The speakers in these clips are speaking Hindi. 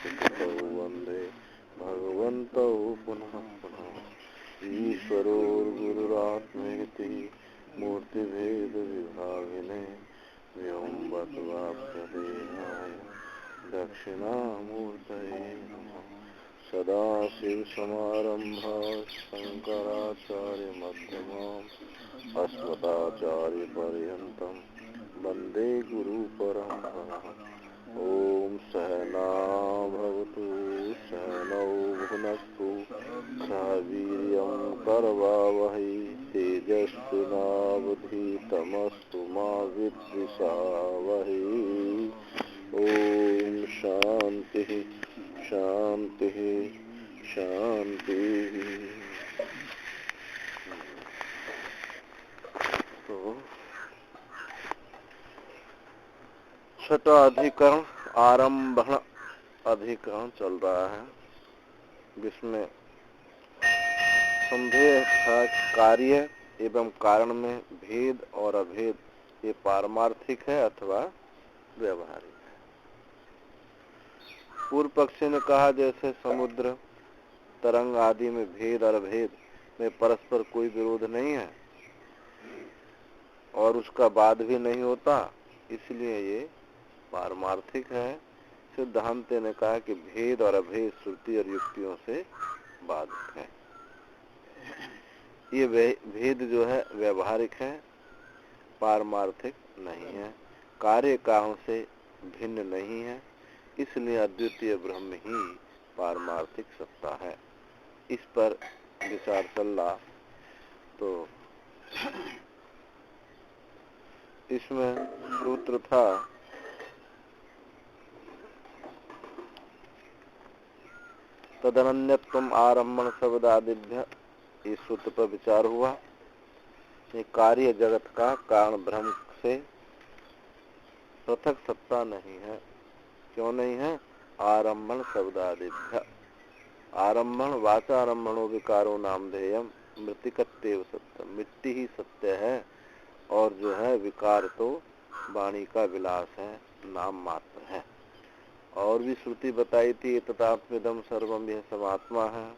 सुखितौ वन्दे भगवन्तौ पुनः पुनः। ईश्वरोर्गुरुरात्मेति मूर्तिभेदविभागिने व्योमवद्व्याप्तदेहाय दक्षिणामूर्तये नमः। सदाशिवसमारम्भाः शङ्कराचार्यमध्यमाम् अस्मदाचार्यपर्यन्तं वन्दे गुरुपरम्पराम्। ॐ सहना भवतु सहनौ भुनक्तु सह वीर्यं करवावहै तेजस्विनावधीतमस्तु मा विद्विषावहै। ॐ शान्तिः शान्तिः शान्तिः। तो छठा अधिकरण आरंभण अधिकरण चल रहा है, जिसमें संदेह था कार्य एवं कारण में भेद और अभेद ये पारमार्थिक है अथवा व्यवहारिक है। पूर्व पक्षी ने कहा जैसे समुद्र तरंग आदि में भेद और अभेद में परस्पर कोई विरोध नहीं है और उसका बाद भी नहीं होता, इसलिए ये पारमार्थिक है। सिद्धांत ने कहा कि भेद और अभेद श्रुति और युक्तियों से बाधित है। ये भेद जो है व्यवहारिक है, पारमार्थिक नहीं है, कार्य कारणों से भिन्न नहीं है, इसलिए अद्वितीय ब्रह्म ही पारमार्थिक सत्ता है। इस पर विचार चल रहा। तो इसमें सूत्र था तदनन्यत्वम आरम्भण शब्दादिभ्य, इस सूत्र पर विचार हुआ। ये कार्य जगत का कारण ब्रह्म से पृथक सत्ता नहीं है। क्यों नहीं है? आरम्भण शब्दादिभ्य, आरम्भण वाचारम्भणो विकारो नामधेयम मृतिकत्वेव सत्यम, मिट्टी ही सत्य है और जो है विकार तो वाणी का विलास है, नाम मात्र है। और भी श्रुति बताई थी तथात्मदम सर्वम, यह सब आत्मा है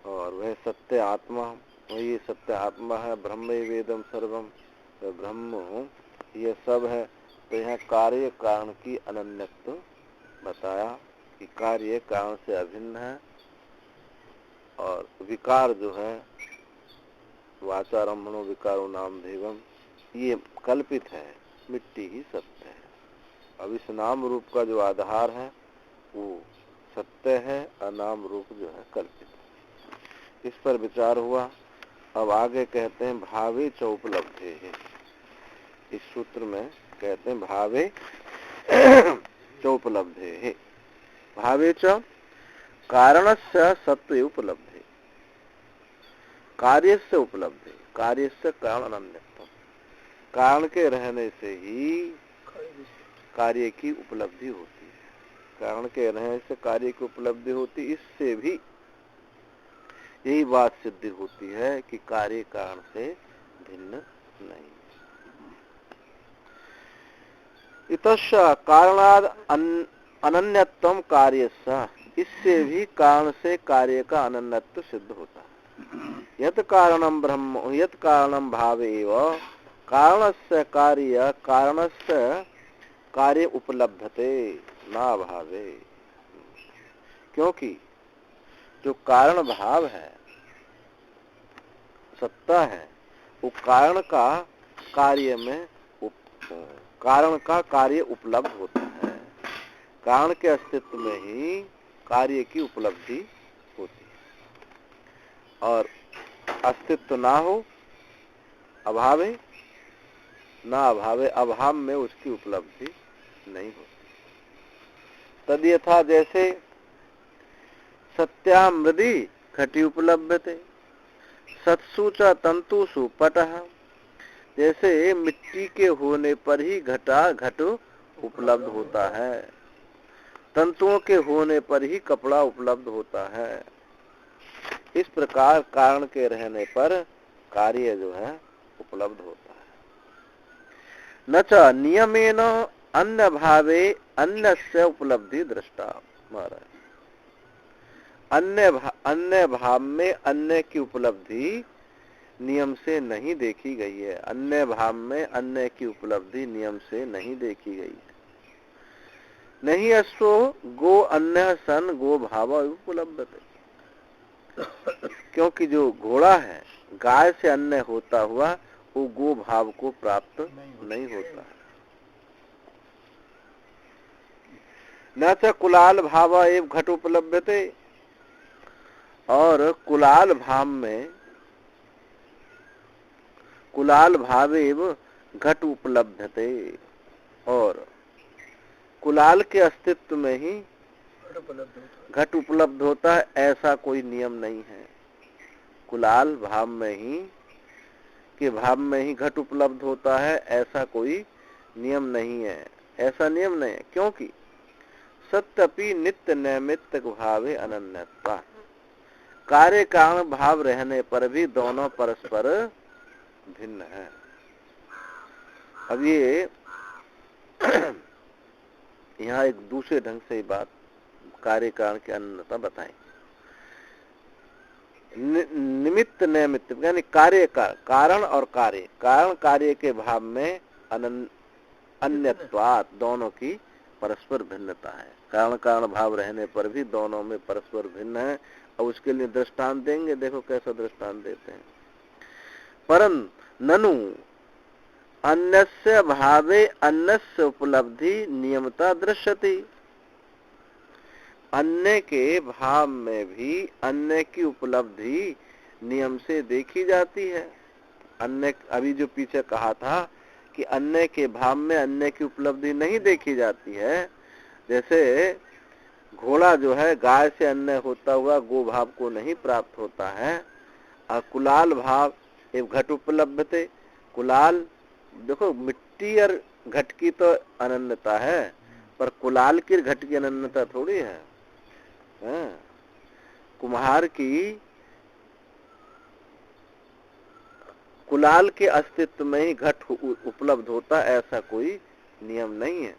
और वह सत्य आत्मा, वही सत्य आत्मा है। ब्रह्म वेदम सर्वम, तो ब्रह्म ये सब है। तो यहाँ कार्य कारण की अनन्यत्व बताया कि कार्य कारण से अभिन्न है और विकार जो है वाचारम्भणो विकारो नाम देवम, ये कल्पित है, मिट्टी ही सत्य है। अब इस नाम रूप का जो आधार है वो सत्य है और नाम रूप जो है कल्पित है। इस पर विचार हुआ। अब आगे कहते हैं भावे च उपलब्धे है। इस सूत्र में कहते हैं भावे च उपलब्धे है। भावे च कारणस्य सत्व उपलब्धे, कार्य से उपलब्धे, कार्य से कारण अनन्यत्व, कारण के रहने से ही कार्य की उपलब्धि होती है। कारण के रहने से कार्य की उपलब्धि होती, इससे भी यही बात सिद्ध होती है कि कार्य कारण से भिन्न नहीं। इतश्च कारणाद अनन्यत्वम कार्यस्य, इससे भी कारण से कार्य का अनन्यत्व सिद्ध होता है। यत् कारणम ब्रह्म यत् कारणम भाव एव कारणस्य कार्य कारणस्य कार्य उपलब्धते ना भावे, क्योंकि जो कारण भाव है, सत्ता है, वो कारण का कार्य में कारण का कार्य उपलब्ध होता है। कारण के अस्तित्व में ही कार्य की उपलब्धि होती है और अस्तित्व ना हो, अभावे ना अभावे, अभाव में उसकी उपलब्धि नहीं होती। तद यथा जैसे सत्या मृदि घटी उपलब्धते सत्सु च तंतुषु पटः, जैसे मिट्टी के होने पर ही घट उपलब्ध होता है, तंतुओं के होने पर ही कपड़ा उपलब्ध होता है। इस प्रकार कारण के रहने पर कार्य जो है उपलब्ध होता है। न च नियमेन अन्य भावे अन्यस्य उपलब्धि दृष्टा। महाराज अन्य भाव में अन्य की उपलब्धि नियम से नहीं देखी गई है। अन्य भाव में अन्य की उपलब्धि नियम से नहीं देखी गई है। नहीं अश्वो गो अन्य सन गो भाव उपलब्धते, क्योंकि जो घोड़ा है गाय से अन्य होता हुआ वो गो भाव को प्राप्त नहीं होता है। न च कुलाल भाव एवं घट उपलब्धते, और कुलाल भावेव घट उपलब्धते, और कुलाल के अस्तित्व में ही घट उपलब्ध होता है, ऐसा कोई नियम नहीं है। कुलाल भाव में ही घट उपलब्ध होता है, ऐसा कोई नियम नहीं है। ऐसा नियम नहीं है, क्योंकि सत्यपि नित्य नैमित्तिक भावे अनन्यता, कार्य कारण भाव रहने पर भी दोनों परस्पर भिन्न है। अब ये यहाँ एक दूसरे ढंग से बात कार्य कारण की अनन्यता बताएं। निमित्त नैमित्त यानी कार्य कारण और कारण कार्य के भाव में अन्यत्वात्, दोनों की परस्पर भिन्नता है। कारण भाव रहने पर भी दोनों में परस्पर भिन्न है। और उसके लिए दृष्टांत देंगे, देखो कैसा दृष्टांत देते हैं। परं ननु अन्यस्य भावे अन्यस्य उपलब्धि नियमता दृश्यति, अन्य के भाव में भी अन्य की उपलब्धि नियम से देखी जाती है। अन्य, अभी जो पीछे कहा था कि अन्य के भाव में अन्य की उपलब्धि नहीं देखी जाती है, जैसे घोड़ा जो है गाय से अन्य होता हुआ गो भाव को नहीं प्राप्त होता है। और कुलाल भाव एवं घट उपलब्धते, कुलाल देखो मिट्टी और घट की तो अनन्यता है, पर कुलाल की घट की अनन्यता थोड़ी है। कुम्हार की कुलाल के अस्तित्व में ही घट उपलब्ध होता, ऐसा कोई नियम नहीं है।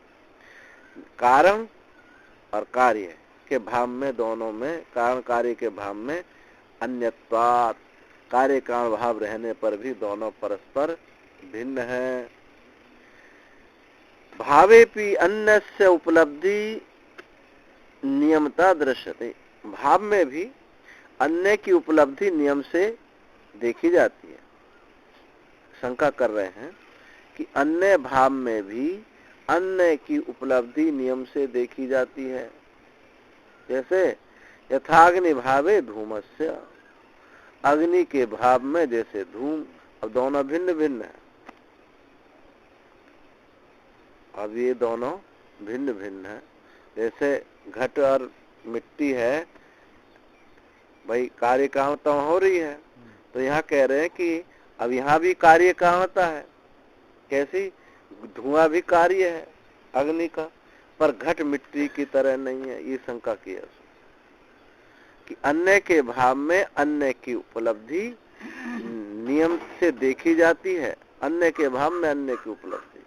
कारण और कार्य के भाव में, दोनों में, कारण कार्य के भाव में अन्यत्वात्, कार्य कारण भाव रहने पर भी दोनों परस्पर भिन्न है। भावेपि अन्यस्य उपलब्धि नियमता दृश्यते, भाव में भी अन्य की उपलब्धि नियम से देखी जाती है। शंका कर रहे हैं कि अन्य भाव में भी अन्य की उपलब्धि नियम से देखी जाती है। जैसे यथाग्नि भावे धूमस्य, अग्नि के भाव में जैसे धूम, अब दोनों भिन्न भिन्न है। अब ये दोनों भिन्न भिन्न है। जैसे घट और मिट्टी है, भाई कार्य कामता हो रही है, तो यहाँ कह रहे हैं कि अब यहाँ भी कार्य कामता है। कैसी? धुआं भी कार्य है अग्नि का, पर घट मिट्टी की तरह नहीं है। ये शंका की है कि अन्य के भाव में अन्य की उपलब्धि नियम से देखी जाती है, अन्य के भाव में अन्य की उपलब्धि।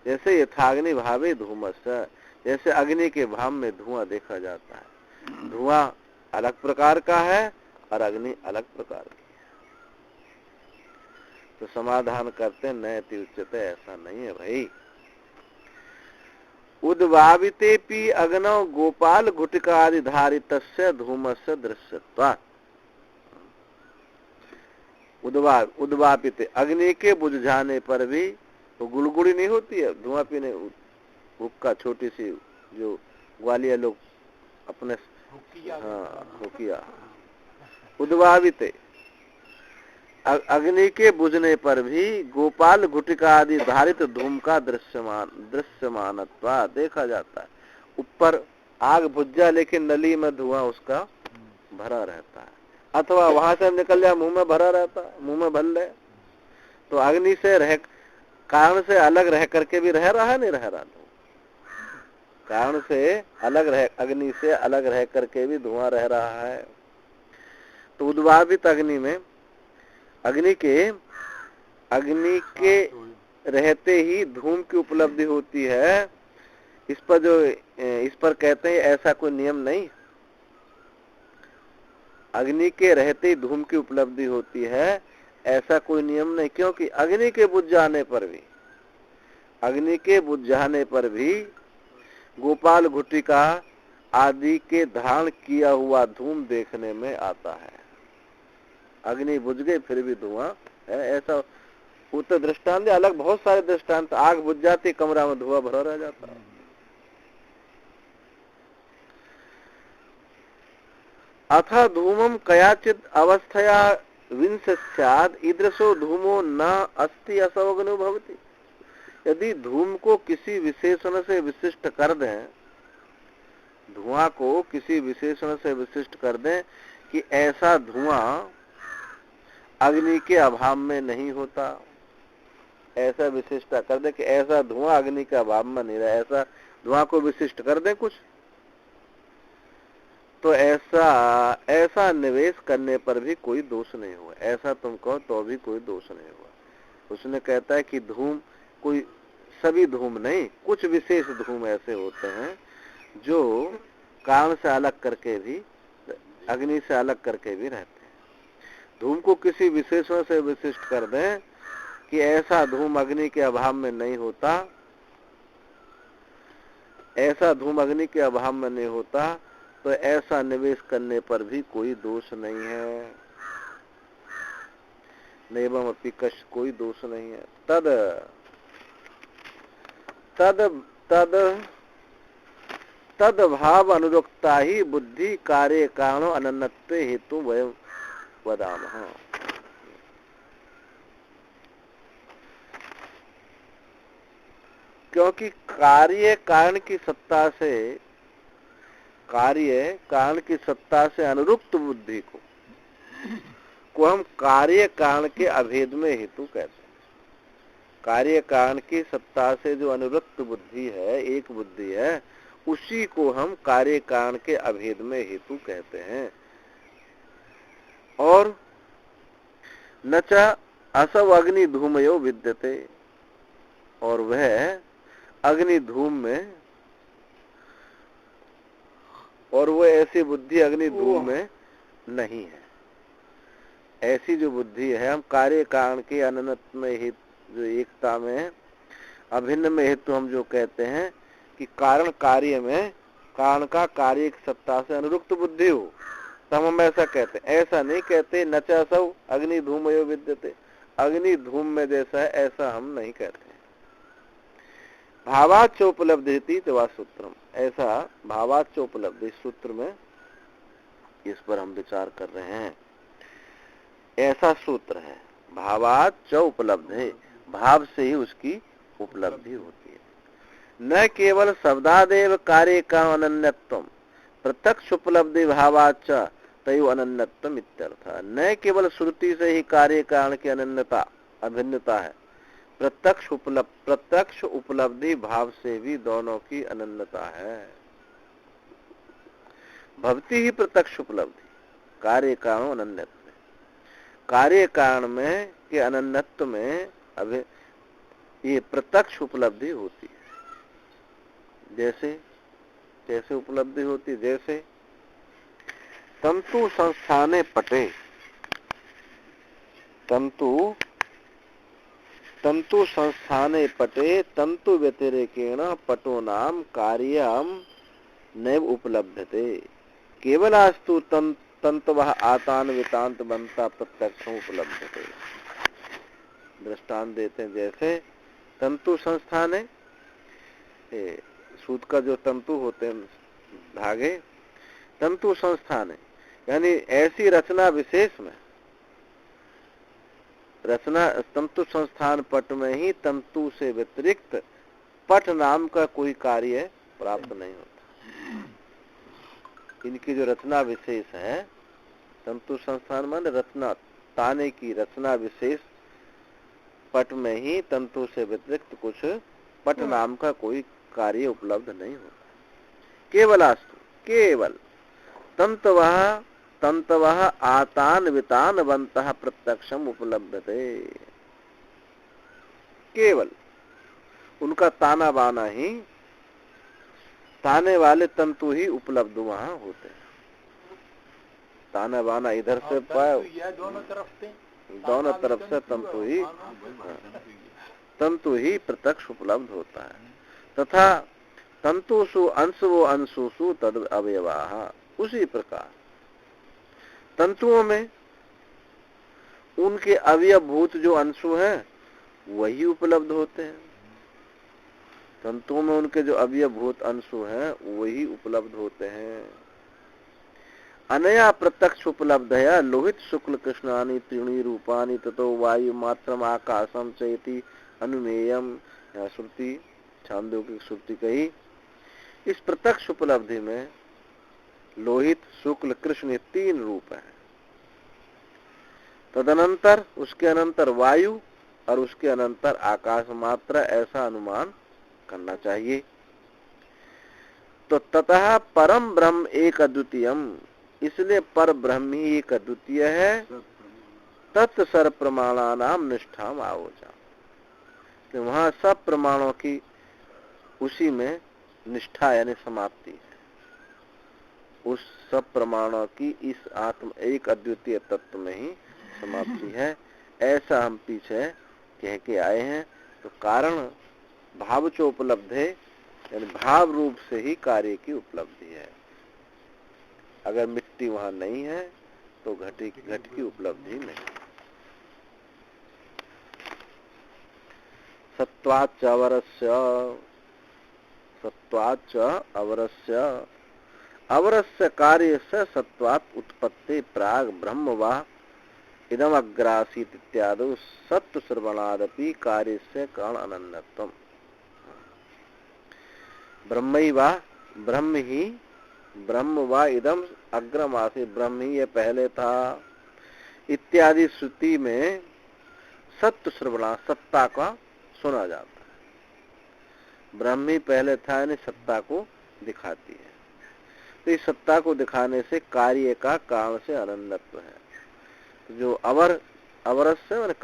जैसे यथाग्नि भावे धूमस्य, जैसे अग्नि के भाव में धुआं देखा जाता है। धुआं अलग प्रकार का है और अग्नि अलग प्रकार की है। तो समाधान करते नयति उच्यते, ऐसा नहीं है भाई। उद्भावितेपि अग्नौ गोपाल घुटिकादि धारितस्य धूमस्य दृश्यत्वात्। उद्भावित, अग्नि के बुझ जाने पर भी वो गुड़गुड़ी नहीं होती है, धुआं पीने हुक्का, छोटी सी जो ग्वालियर लोग अपने, हाँ हुकिया, उद्भावित अग्नि के बुझने पर भी गोपाल घुटिका आदि धारित धूम का दृश्यमानत्वा देखा जाता है। ऊपर आग बुझ जाए लेकिन नली में धुआं उसका भरा रहता है, अथवा वहां से निकल जाए मुंह में भरा रहता है, मुंह में भर ले। तो अग्नि से रह, कारण से अलग रह करके भी रह रहा है, नहीं रह रहा। कारण से अलग रह, अग्नि से अलग रह करके भी धुआं रह रहा है। तो उद्भावित अग्नि में, अग्नि के रहते ही धूम की उपलब्धि होती है, इस पर कहते हैं ऐसा कोई नियम नहीं। अग्नि के रहते ही धूम की उपलब्धि होती है, ऐसा कोई नियम नहीं, क्योंकि अग्नि के बुझ जाने पर भी गोपाल घुटिका आदि के धारण किया हुआ धूम देखने में आता है। अग्नि बुझ गई फिर भी धुआं है, ऐसा उत्तर दृष्टांत अलग बहुत सारे दृष्टांत। आग बुझ जाती, कमरा में धुआं भरा रह जाता। अथ धूमम कयाचित अवस्थया विंशस्याद ईदृशो धूमो न अस्ति असौ अग्नो भवति। यदि धूम को किसी विशेषण से विशिष्ट कर दें, धुआं को किसी विशेषण से विशिष्ट कर दें कि ऐसा धुआं अग्नि के अभाव में नहीं होता, ऐसा विशिष्ट कर दें कि ऐसा धुआं अग्नि के अभाव में नहीं रहा, ऐसा धुआं को विशिष्ट कर दें कुछ, तो ऐसा निवेश करने पर भी कोई दोष नहीं हुआ। ऐसा तुम कहो तो भी कोई दोष नहीं हुआ। उसने कहता है कि धूम कोई सभी धूम नहीं, कुछ विशेष धूम ऐसे होते हैं जो कारण से अलग करके भी, अग्नि से अलग करके भी रहते हैं। धूम को किसी विशेषण से विशिष्ट कर दें कि ऐसा धूम अग्नि के अभाव में नहीं होता, ऐसा धूम अग्नि के अभाव में नहीं होता, तो ऐसा निवेश करने पर भी कोई दोष नहीं है। नैवम अपि कश्च, कोई दोष नहीं है। तद तद तद तद भाव अनुरक्ता ही बुद्धि कार्य कारण अनन्नत्व हेतु वयम वदामः। क्योंकि कार्य कारण की सत्ता से अनुरुक्त बुद्धि को हम कार्य कारण के अभेद में हेतु कहते हैं। कार्य कारण की सत्ता से जो अनुरुक्त बुद्धि है, एक बुद्धि है, उसी को हम कार्य कारण के अभेद में हेतु कहते हैं। और न च असव अग्नि धूमयो विद्यते, और वह अग्नि धूम में, और वो ऐसी बुद्धि अग्नि धूम में नहीं है। ऐसी जो बुद्धि है, हम कार्य कारण के अनन्त में हेतु, जो एकता में अभिन्न में हेतु हम जो कहते हैं कि कारण कार्य में, कारण का कार्य की सत्ता से अनुरुक्त बुद्धि हो, तब हम ऐसा कहते हैं। ऐसा नहीं कहते न च असौ अग्नि धूमयो विद्यते, अग्नि धूम में जैसा है ऐसा हम नहीं कहते। भावाच उपलब्धि वा सूत्रम, ऐसा भावाच उपलब्धि सूत्र में इस पर हम विचार कर रहे हैं। ऐसा सूत्र है, भावाच उपलब्धि, भाव से ही उसकी उपलब्धि होती है। न केवल शब्दादेव कार्य का अनन्यत्वम, प्रत्यक्ष उपलब्धि भावाच तयो अनन्यत्वम इत्यर्थ। न केवल श्रुति से ही कार्य कारण की अनन्यता, अभिन्नता है, प्रत्यक्ष उपलब्धि भाव से भी दोनों की अनन्यता है। भवती ही प्रत्यक्ष उपलब्धि कार्य कारण अनन्यत्व में, कार्य कारण में के अनन्यत्व में अभी ये प्रत्यक्ष उपलब्धि होती है। जैसे उपलब्धि होती, जैसे तंतु संस्थाने पटे, तंतु संस्थाने पटे तंतु व्यतिरेकेण पटो नाम कार्यम नैव उपलब्धते, केवलास्तु तंतवः आतान वितांत बनता प्रत्यक्ष उपलब्धते। दृष्टांत देते हैं, जैसे तंतु संस्थान है, सूत का जो तंतु होते हैं धागे, तंतु संस्थान है, यानी ऐसी रचना विशेष में, रचना तंतु संस्थान पट में ही तंतु से व्यतिरिक्त पट नाम का कोई कार्य प्राप्त नहीं होता। इनकी जो रचना विशेष है, तंतु संस्थान मान रचना, ताने की रचना विशेष पट में ही तंतु से व्यतिरिक्त कुछ पट नाम का कोई कार्य उपलब्ध नहीं होता। केवलास्तु, केवल तंतवः आतान वितान बनता प्रत्यक्षम उपलब्धते, केवल उनका ताना बाना ही, ताने वाले तंतु ही उपलब्ध वहां होते हैं। ताना बाना इधर से पाए, दोनों तरफ से तंतु ही प्रत्यक्ष उपलब्ध होता है। तथा तंतुषु अंशवो अंशुषु तद अवयवाः, उसी प्रकार तंतुओं में उनके अवयवभूत जो अंशु हैं वही उपलब्ध होते हैं। तंतुओं में उनके जो अवयवभूत अंशु हैं वही उपलब्ध होते हैं। अनया प्रत्यक्ष उपलब्ध है लोहित शुक्ल कृष्णानि त्रीणि रूपानि ततो वायु मात्रम आकाशम चेति अनुमेयम। श्रुति छांदोग्य श्रुति कही। इस प्रत्यक्ष उपलब्धि में लोहित शुक्ल कृष्ण 3 रूप है। तदनंतर उसके अनंतर वायु और उसके अनंतर आकाश मात्र, ऐसा अनुमान करना चाहिए। तो ततः परम ब्रह्म एक अद्वितीयम, इसलिए पर ब्रह्म ही एक अद्वितीय है। तत् सर्व प्रमाणानाम निष्ठाम आवोचा, तो वहां सब प्रमाणों की उसी में निष्ठा यानी समाप्ति है। उस सब प्रमाणों की इस आत्म एक अद्वितीय तत्व में ही समाप्ति है, ऐसा हम पीछे कह के आए हैं। तो कारण भाव चो उपलब्ध है, यानी भाव रूप से ही कार्य की उपलब्धि है। अगर मिट्टी वहां नहीं है तो घट की उपलब्धि नहीं। सत्वाच्च अवरस्य अवरस्य कार्य से सत्वात् उत्पत्ति प्राग ब्रह्म वा इदम अग्रासीत इत्यादि सत्व श्रवणादपि कार्य से कारण अनन्यत्वम। ब्रह्म वा इदम अग्रम आसीत, ब्रह्म ही ये पहले था इत्यादि श्रुति में सत्व श्रवणा, सत्ता का सुना जाता है। ब्रह्म ही पहले था यानी सत्ता को दिखाती है। तो इस सत्ता को दिखाने से कार्य का कारण से अनन्यत्व है। तो जो अवरस्य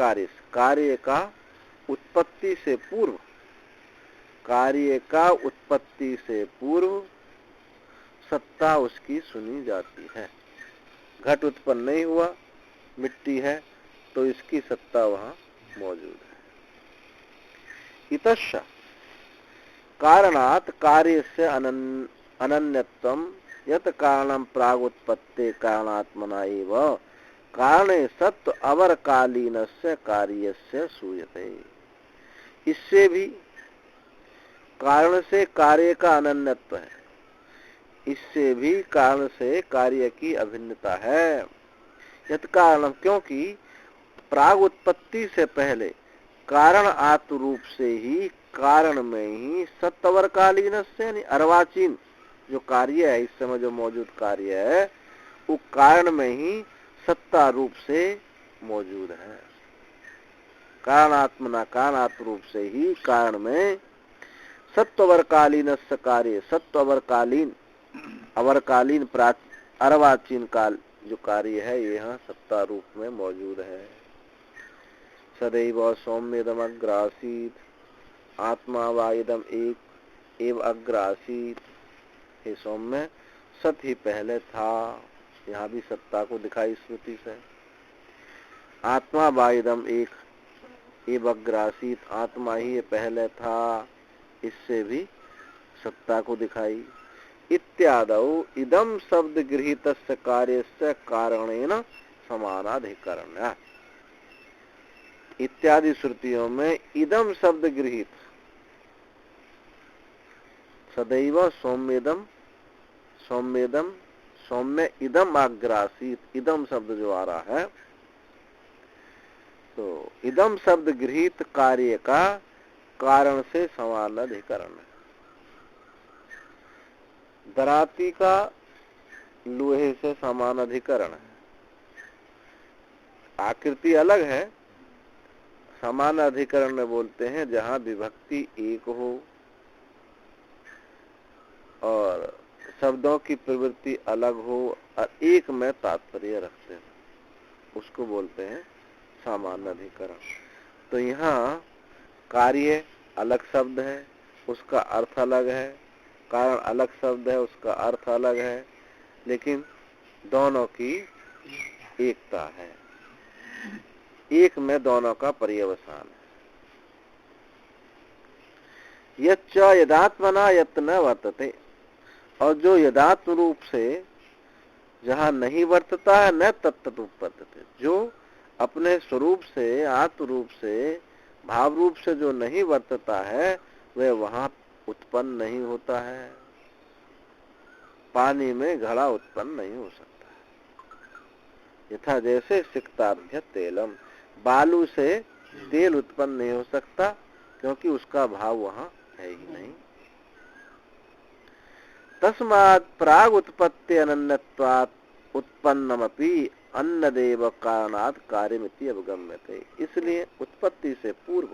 कार्य का उत्पत्ति से पूर्व, कार्य का उत्पत्ति से पूर्व सत्ता उसकी सुनी जाती है। घट उत्पन्न नहीं हुआ, मिट्टी है, तो इसकी सत्ता वहां मौजूद है। इतश्च कारणात् कार्यस्य अनन्यत्वं यत् कारणं प्रागुत्पत्ते कारणात्मना एव कारणे सत्व अवरकालीनस्य कार्यस्य सूयते। इससे भी कारण से कार्य का अनन्यत्व है, इससे भी कारण से कार्य की अभिन्नता है। यत् कारणम, क्योंकि प्राग उत्पत्ति से पहले कारण आत्म रूप से ही कारण में ही सत्वरकालीन से यानी अर्वाचीन जो कार्य है, इस समय जो मौजूद कार्य है वो कारण में ही सत्ता रूप से मौजूद है। कारणात्मना, कारणात्म रूप से ही कारण में सत्वरकालीन कार्य, सत्वरकालीन अवरकालीन अर्वाचीन काल जो कार्य है यहाँ सत्ता रूप में मौजूद है। सदैव सौम्यदम अग्रासीत आत्मा वायदम एक एव अग्रासीत। हे सौम्य, सत ही पहले था, यहाँ भी सत्ता को दिखाई स्मृति से। आत्मा वायदम एक एव अग्रासीत, आत्मा ही ये पहले था, इससे भी सत्ता को दिखाई। इत्यादौ इदम शब्द गृहीतस्य कार्यस्य कारणेन समानाधिकरण। इत्यादि श्रुतियों में इदम शब्द गृहीत, सदैव सौम्यदम, सौम्यदम, सौम्य इदम अग्रासीत, इदम शब्द जो आ रहा है, तो इदम शब्द गृहीत कार्य का कारण से समानाधिकरण है। दराती का लोहे से समानाधिकरण है। आकृति अलग है, समान अधिकरण में बोलते हैं जहां विभक्ति एक हो और शब्दों की प्रवृत्ति अलग हो और एक में तात्पर्य रखते हैं, उसको बोलते हैं सामान्य अधिकरण। तो यहाँ कार्य अलग शब्द है, उसका अर्थ अलग है, कारण अलग शब्द है, उसका अर्थ अलग है, लेकिन दोनों की एकता है, एक में दोनों का पर्यवसान है। यच्च यदात्मना यत् न वर्तते, और जो यदात्म रूप से जहाँ नहीं वर्तता है, न तत्त उत्पत्ति, जो अपने स्वरूप से, आत्म रूप से, भाव रूप से जो नहीं वर्तता है, वह वहां उत्पन्न नहीं होता है। पानी में घड़ा उत्पन्न नहीं हो सकता है। यथा जैसे सिक्ताभ्य तेलम, बालू से तेल उत्पन्न नहीं हो सकता, क्योंकि उसका भाव वहां है ही नहीं। तस्मात् प्राग उत्पत्ति अनन्यत्वात् उत्पन्नमपि अन्नदेव कारणात् कार्यमिति अवगम्यते। इसलिए उत्पत्ति से पूर्व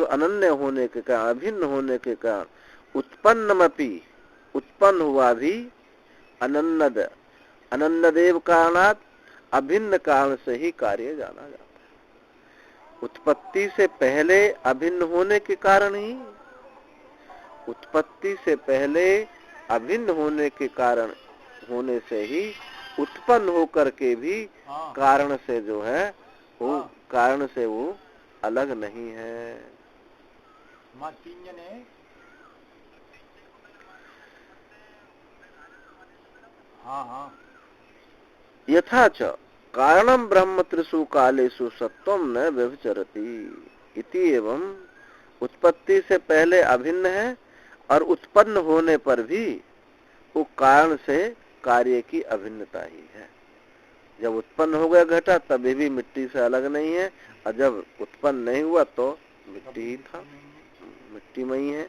अनन्य होने के कारण, अभिन्न होने के कारण, उत्पन्नमपि, उत्पन्न हुआ भी, अनन्नदेव कारणात्, अभिन्न कारण से ही कार्य जाना जाता है। उत्पत्ति से पहले अभिन्न होने के कारण ही, उत्पत्ति से पहले अभिन्न होने के कारण होने से ही उत्पन्न होकर के भी कारण से जो है वो, कारण से वो अलग नहीं है। यथा च कारणम ब्रह्म त्रिषु कालेषु सत्वम न व्यभिचरति इति, एवं उत्पत्ति से पहले अभिन्न है और उत्पन्न होने पर भी वो कारण से कार्य की अभिन्नता ही है। जब उत्पन्न हो गया घटा तभी भी मिट्टी से अलग नहीं है, और जब उत्पन्न नहीं हुआ तो मिट्टी ही था, मिट्टी में ही है।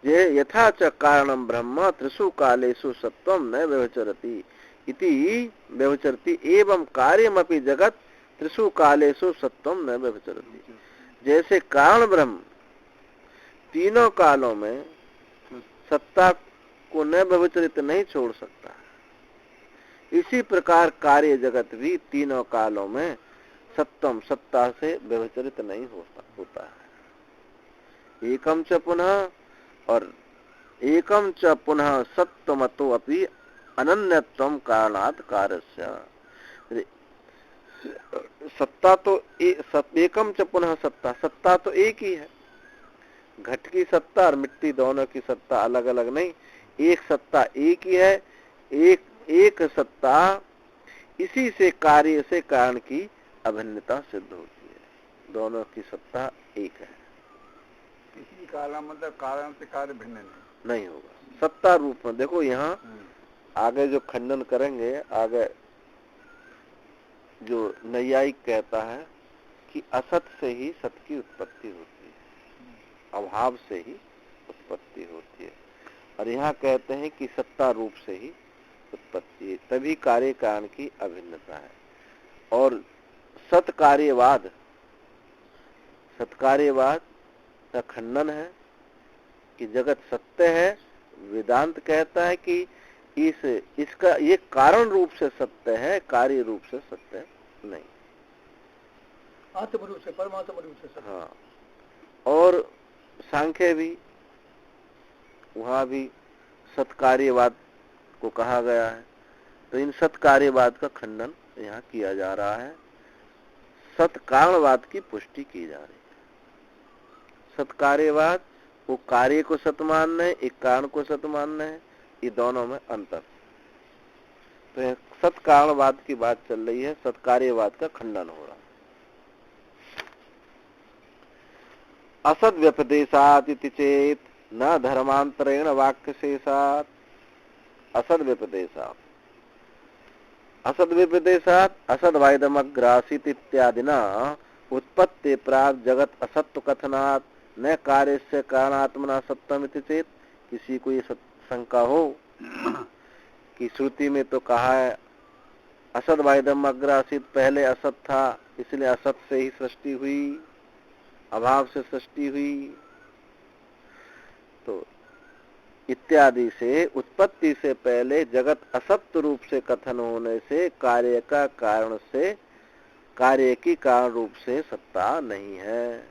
ये यथा च कारणम ब्रह्म त्रिषु कालेषु सत्वम न व्यभिचरति इति व्यभिचरति एवं कार्यमपि जगत त्रिषु कालेषु सत्वम न व्यभिचरति। जैसे कारण ब्रह्म तीनों कालों में सत्ता को न व्यभिचरित नहीं छोड़ सकता, इसी प्रकार कार्य जगत भी तीनों कालों में सत्वम, सत्ता से व्यभिचरित नहीं होता है। एकम च पुनः, और एकम च पुनः सत्वमतो अपि अनन्यत्वम कारणात् कार्यस्य। सत्ता तो एकम च पुनः सत्ता, सत्ता तो एक ही है। घट की सत्ता और मिट्टी दोनों की सत्ता अलग अलग नहीं, एक सत्ता एक ही है। एक सत्ता, इसी से कार्य से कारण की अभिन्नता सिद्ध होती है। दोनों की सत्ता एक है। किसी काला मतलब कारण से कार्य भिन्न नहीं होगा। सत्ता रूप में देखो, यहाँ आगे जो खंडन करेंगे, आगे जो नैयायिक कहता है कि असत से ही सत की उत्पत्ति होती है, अभाव से ही उत्पत्ति होती है, और यहाँ कहते हैं कि सत्ता रूप से ही उत्पत्ति है, तभी कार्य कारण की अभिन्नता है। और सत्कार्यवाद का खंडन है कि जगत सत्य है। वेदांत कहता है कि इसका ये कारण रूप से सत्य है, कार्य रूप से सत्य नहीं, आत्म रूप से, परमात्मा रूप से सत्य। हाँ, और सांख्य भी, वहां भी सत्कार्यवाद को कहा गया है। तो इन सत्कार्यवाद का खंडन यहाँ किया जा रहा है, सत्कारणवाद की पुष्टि की जा रही है। सत्कार्यवाद वो कार्य को सत्य मानना है, एक कारण को सत्य मानना है, ये दोनों में अंतर। तो सत्कारणवाद की बात चल रही है, सत्कार्यवाद का खंडन हो रहा है। असद व्यपदेशात इति चेत न धर्मांतरेण वाक्य शेषात। असद व्यपदेशात असद वायदमग्रासित इत्यादिना उत्पत्ति प्राग जगत असत्व कथनात् न कार्य से कारणात्मना सत्यम इति चेत। किसी को ये शंका हो कि श्रुति में तो कहा है असद वायदम अग्रासित, पहले असत था इसलिए असत से ही सृष्टि हुई, अभाव से सृष्टि हुई, तो इत्यादि से उत्पत्ति से पहले जगत असत्य रूप से कथन होने से कार्य का कारण से कार्य की कारण रूप से सत्ता नहीं है।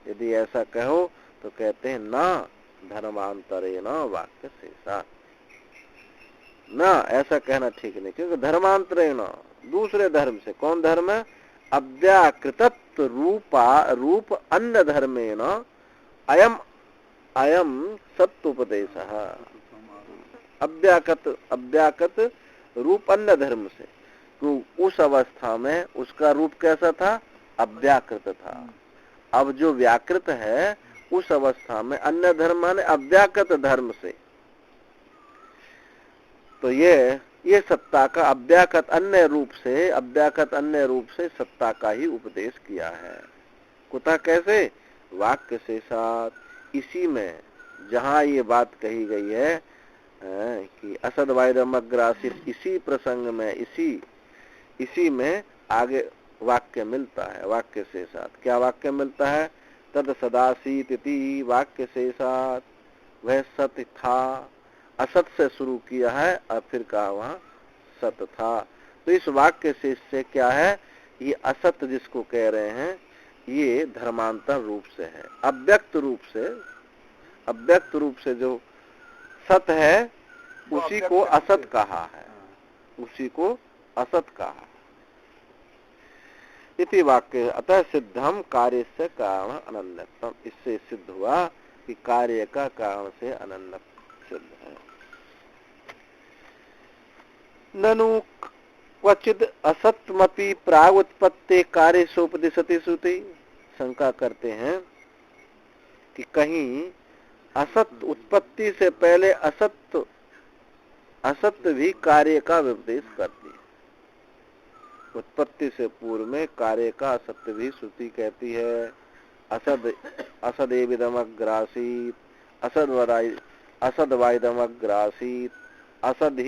यदि ऐसा कहो तो कहते हैं ना धर्मांतरे न वाक्य शेषा। ना ऐसा कहना ठीक नहीं, क्योंकि धर्मांतरे न दूसरे धर्म से, कौन धर्म है? अव्याकृतत्व रूप अन्य धर्मे न अयम अयम सत्योपदेश। अव्याकृत रूप अन्य धर्म से, तो उस अवस्था में उसका रूप कैसा था? अव्याकृत था। अब जो व्याकृत है उस अवस्था में अन्य धर्म माने अव्याकृत धर्म से, तो ये सत्ता का अव्याकृत अन्य रूप से सत्ता का ही उपदेश किया है। कुतः कैसे? वाक्य से साथ इसी में जहां ये बात कही गई है कि असद वायदमग्रासित, इसी प्रसंग में इसी में आगे वाक्य मिलता है। वाक्य से साथ क्या वाक्य मिलता है? तद सदासीत इति वाक्य से साथ, वह सत्य था। असत से शुरू किया है और फिर कहा वहां सत्य था। तो इस वाक्य से क्या है? ये असत जिसको कह रहे हैं ये धर्मांतर रूप से है। अव्यक्त रूप से जो सत है उसी को असत कहा है, उसी को असत कहा। इति वाक्य अतः सिद्धम कार्य से कारण अनन्यत्वम, इससे सिद्ध हुआ कि कार्य का कारण से अनन्य सिद्ध है। ननु क्वचिद असत्मपि प्राग उत्पत्ति कार्य सोपदिशति श्रुति। शंका करते हैं कि कहीं असत उत्पत्ति से पहले असत्य भी कार्य का उपदेश करती है। उत्पत्ति से पूर्व में कार्य का असत्य भी श्रुति कहती है। असद एविदमग्रासीत, असद वाइदमग्रासीत, असद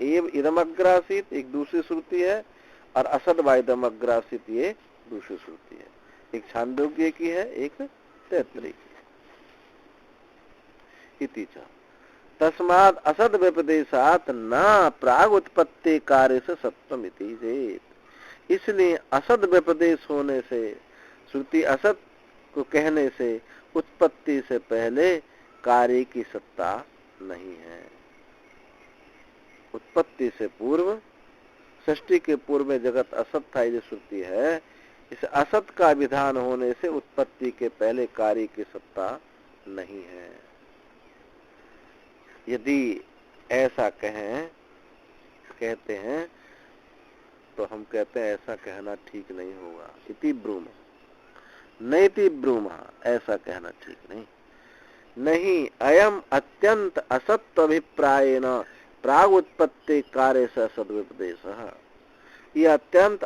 एव इदमग्रासीत एक दूसरी श्रुति है, और असद वाइदमग्रासीत ये दूसरी श्रुति है। एक छांदोग्य की है, एक तैत्तिरीय की। इति च तस्माद असद व्यपदेशात न प्राग उत्पत्ति कार्य से सत्वम इति चेत। इसलिए असद व्यपदेश होने से, श्रुति असत को कहने से उत्पत्ति से पहले कार्य की सत्ता नहीं है। उत्पत्ति से पूर्व, सृष्टि के पूर्व में जगत असत था, ये श्रुति है। इस असत का विधान होने से उत्पत्ति के पहले कार्य की सत्ता नहीं है। यदि ऐसा कहते हैं तो हम कहते हैं ऐसा कहना ठीक नहीं होगा। इति ब्रूम नैति ब्रूम, ऐसा कहना ठीक नहीं। अयम अत्यंत असत्व अभिप्रायेन प्राग उत्पत्ति कार्य से सदुपदेश। यह अत्यंत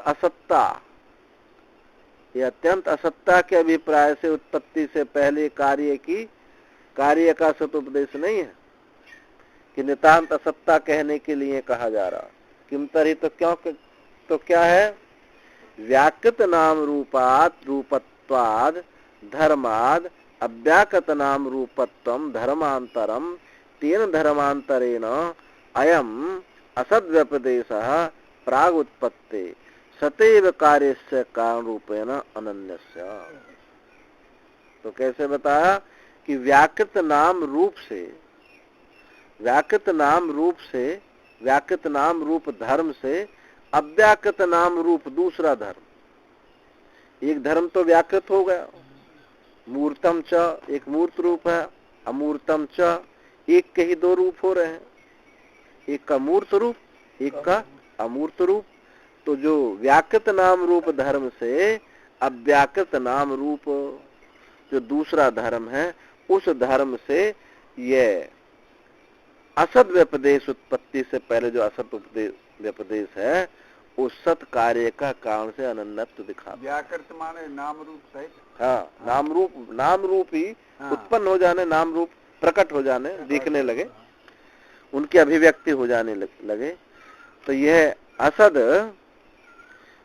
असत्ता के अभिप्राय से उत्पत्ति से पहले कार्य का सदुपदेश नहीं है कि नितांत असत्ता कहने के लिए कहा जा रहा। किमतरी तो क्या है? व्याकृत नाम रूपत्वाद धर्माद अव्याकृत नाम रूपत्वम धर्मांतरम तेन धर्मांतरेण अयम असद्व्यपदेशः प्राग उत्पत्ति सतैव कार्यस्य कारण रूपेण अनन्यस्य। तो कैसे बताया कि व्याकृत नाम रूप धर्म से अव्याकृत नाम रूप दूसरा धर्म। एक धर्म तो व्याकृत हो गया, मूर्तम च एक मूर्त रूप है, अमूर्तम च एक के ही दो रूप हो रहे हैं, एक का मूर्त रूप, एक का अमूर्त रूप। तो जो व्याकृत नाम रूप धर्म से अव्याकृत नाम रूप जो दूसरा धर्म है, उस धर्म से यह असत व्यपदेश, उत्पत्ति से पहले जो असत व्यपदेश है, उस सत कार्य का कारण से अनन्यत्व दिखा। व्याकृत माने नाम रूप सहित। हाँ, नाम रूप ही उत्पन्न हो जाने, नाम रूप प्रकट हो जाने, दिखने लगे, उनकी अभिव्यक्ति हो जाने लगे। तो यह असद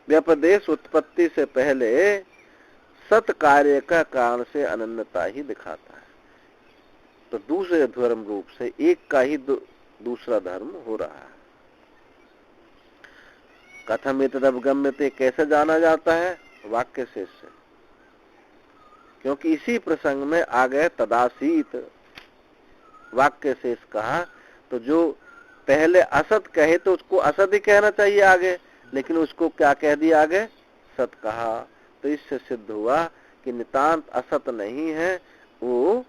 व्यपदेश उत्पत्ति से पहले सत कार्य का कारण से अनन्यता ही दिखाता है। तो दूसरे धर्म रूप से एक का ही दूसरा धर्म हो रहा है। कथम एतदवगम्यते, कैसे जाना जाता है? वाक्य शेष से, क्योंकि इसी प्रसंग में आ गए तदासीत, वाक्य शेष कहा। तो जो पहले असत कहे तो उसको असत ही कहना चाहिए आगे, लेकिन उसको क्या कह दिया आगे? सत कहा। तो इससे सिद्ध हुआ कि नितांत असत नहीं है, वो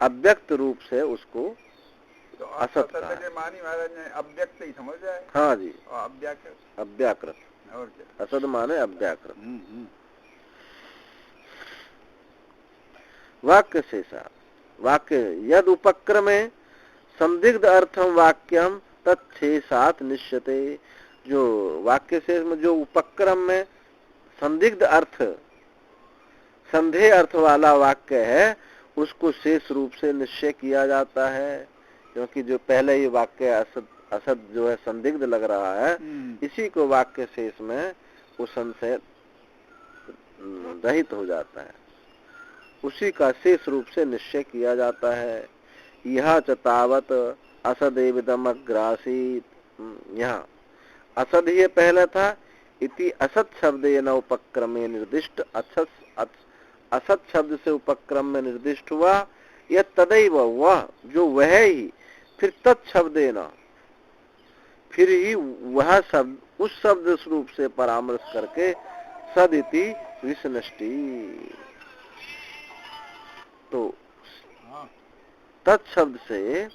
अव्यक्त रूप से उसको तो असत कहा। मानी महाराज ने अव्यक्त ही समझ जाए। हाँ जी, और अव्याकृत, अव्याकृत, और क्या? असद माने अव्याकृत। वाक्य शेषा, वाक्य यद उपक्रमे संदिग्ध अर्थम वाक्यम तत्शेषात् निश्यते। जो वाक्य शेष में जो उपक्रम में संदिग्ध अर्थ, संदेह अर्थ वाला वाक्य है, उसको शेष रूप से निश्चय किया जाता है। क्योंकि जो पहले ही वाक्य असद जो है संदिग्ध लग रहा है, इसी को वाक्य शेष में वो संशय रहित हो जाता है, उसी का शेष रूप से निश्चय किया जाता है। यह चतावत असदेविदमग्रासीत, यहाँ असद ही पहले था, इति असत शब्द न उपक्रमे निर्दिष्ट, असत शब्द से उपक्रम में निर्दिष्ट हुआ। यह तदैव, वह जो वह ही, फिर तत्शब्द न, फिर ही वह शब्द उस शब्द रूप से परामर्श करके सदिति विसनष्टि, तो तत्शब्द से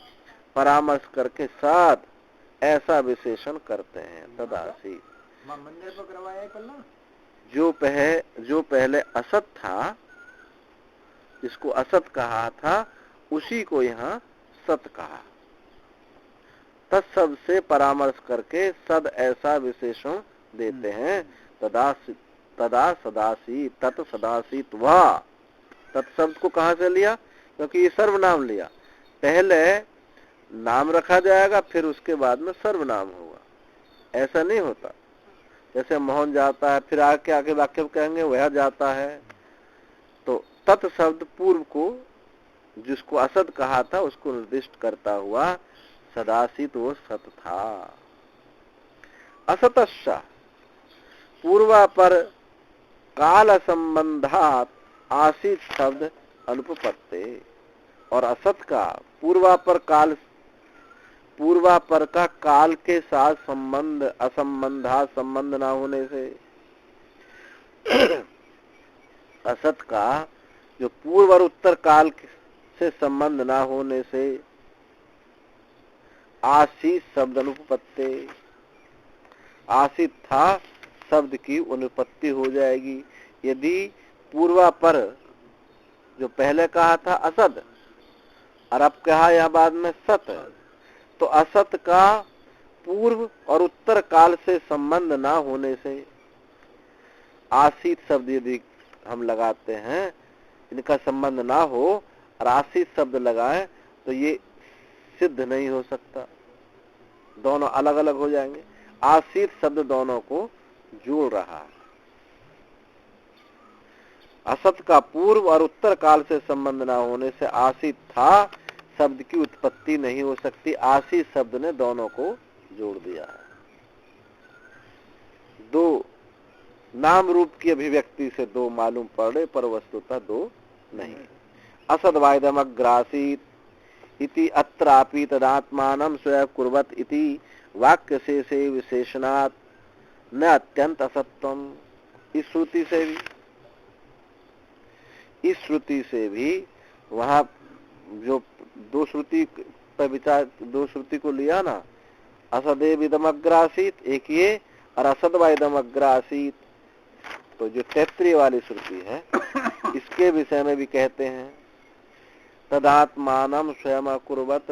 परामर्श करके साथ ऐसा विशेषण करते हैं। तदासी, मंदिर पर करवाया पल्ला, जो पहले असत था, जिसको असत कहा था, उसी को यहाँ सत कहा। तत्शब्द से परामर्श करके सद ऐसा विशेषण देते हैं। तदा सदासी, तत् सदासी, वह तत्शब्द को कहाँ से लिया? क्योंकि ये सर्वनाम लिया, पहले नाम रखा जाएगा, फिर उसके बाद में सर्वनाम होगा। ऐसा नहीं होता, जैसे मोहन जाता है, फिर आगे वाक्य कहेंगे वह जाता है। तो तत्शब्द पूर्व को, जिसको असद कहा था, उसको निर्दिष्ट करता हुआ सदासी, तो वो सत था। असतस्सा पूर्वापर काल संबंधात आसीत शब्द अनुपपत्ते, और असत का पूर्वापर का काल के साथ संबंध, असंबंधा संबंध ना होने से, असत का जो पूर्व और उत्तर काल से संबंध ना होने से आसीत शब्द अनुपपत्ति, आसित था शब्द की अनुपत्ति हो जाएगी। यदि पूर्वापर जो पहले कहा था असद, और अब कहा यह बाद में सत, तो असत का पूर्व और उत्तर काल से संबंध ना होने से आसित शब्द यदि हम लगाते हैं, इनका संबंध ना हो और आसित शब्द लगाएं, तो ये सिद्ध नहीं हो सकता, दोनों अलग अलग हो जाएंगे। आसित शब्द दोनों को जोड़ रहा है। असत का पूर्व और उत्तर काल से संबंध ना होने से आसित था शब्द की उत्पत्ति नहीं हो सकती। आसित शब्द ने दोनों को जोड़ दिया है। दो नाम रूप की अभिव्यक्ति से दो मालूम पड़े, पर वस्तुतः दो नहीं। असद वायदम अग्रासीत इति अत्रापि तदात्मानं स्वयं कुर्वत इति वाक्य से विशेषणात् न अत्यंत असत्वम। इस श्रुति से भी वहाँ जो दो श्रुति पर विचार, दो श्रुति को लिया ना, असदेव इदमग्रासीत एक ये, और असद व इदमग्रासीत, तो जो तैत्रीय वाली श्रुति है, इसके विषय में भी कहते हैं तदात्मानम स्वयं अकुर्वत,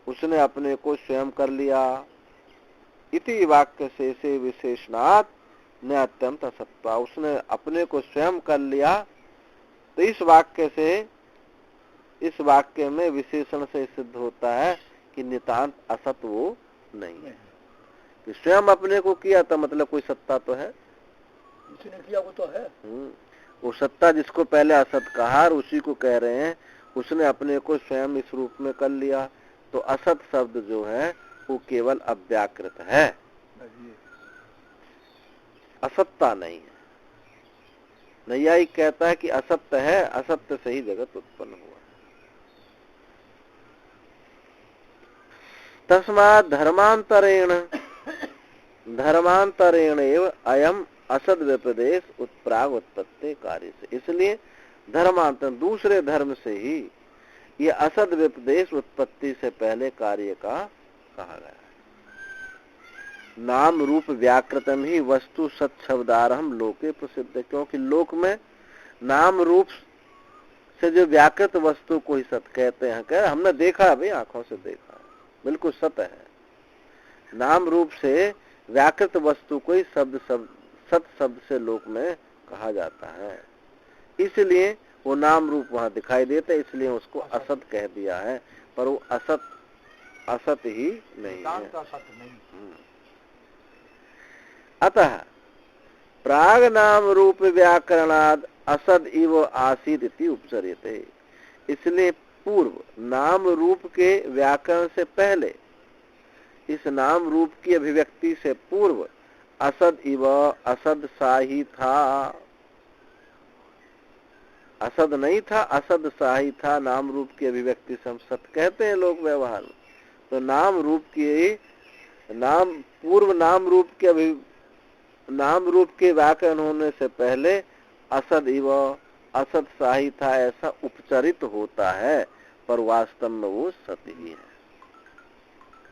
उसने अपने को स्वयं कर लिया। इति वाक्य से विशेषणात् न अत्यंत असत्वा, उसने अपने को स्वयं कर लिया, तो इस वाक्य में विशेषण से सिद्ध होता है कि नितांत असत वो नहीं है। कि स्वयं अपने को किया तो मतलब कोई सत्ता तो है, जिसने किया वो तो है। वो सत्ता जिसको पहले असत कहा, उसी को कह रहे हैं उसने अपने को स्वयं इस रूप में कर लिया। तो असत शब्द जो है वो केवल अव्याकृत है। असत्ता नहीं है। नैयायिक कहता है कि असत्य है, असत्य से ही जगत उत्पन्न हुआ। तस्मात् धर्मांतरेण एव अयम असद व्यपदेश उत्प्राग उत्पत्ति कार्य से। इसलिए धर्मांतर दूसरे धर्म से ही ये असद व्यपदेश उत्पत्ति से पहले कार्य का कहा गया है। नाम रूप व्याकृतम ही वस्तु सत्शब्दारहम लोके प्रसिद्ध है, क्योंकि लोक में नाम रूप से जो व्याकृत वस्तु को ही सत्य कहते हैं। कह हमने देखा है भाई, आंखों से देखा है, बिल्कुल सत्य है। नाम रूप से व्याकृत वस्तु को ही सत शब्द से लोक में कहा जाता है, इसलिए वो नाम रूप वहां दिखाई देता है, इसलिए उसको असत कह दिया है। पर वो असत ही नहीं है। अतः प्राग नाम रूप व्याकरणाद असद इव आसीद इति उपचर्यते। इसलिए पूर्व नाम रूप के व्याकरण से पहले, इस नाम रूप की अभिव्यक्ति से पूर्व असद इव, असद सा ही था, असद नहीं था, असद सा ही था। नाम रूप की अभिव्यक्ति से हम सत कहते हैं लोग व्यवहार में। तो नाम रूप की पूर्व नाम रूप के व्याकरण होने से पहले असद इव, असद सा ही था ऐसा उपचरित होता है, पर वास्तव में वो सत्य ही है।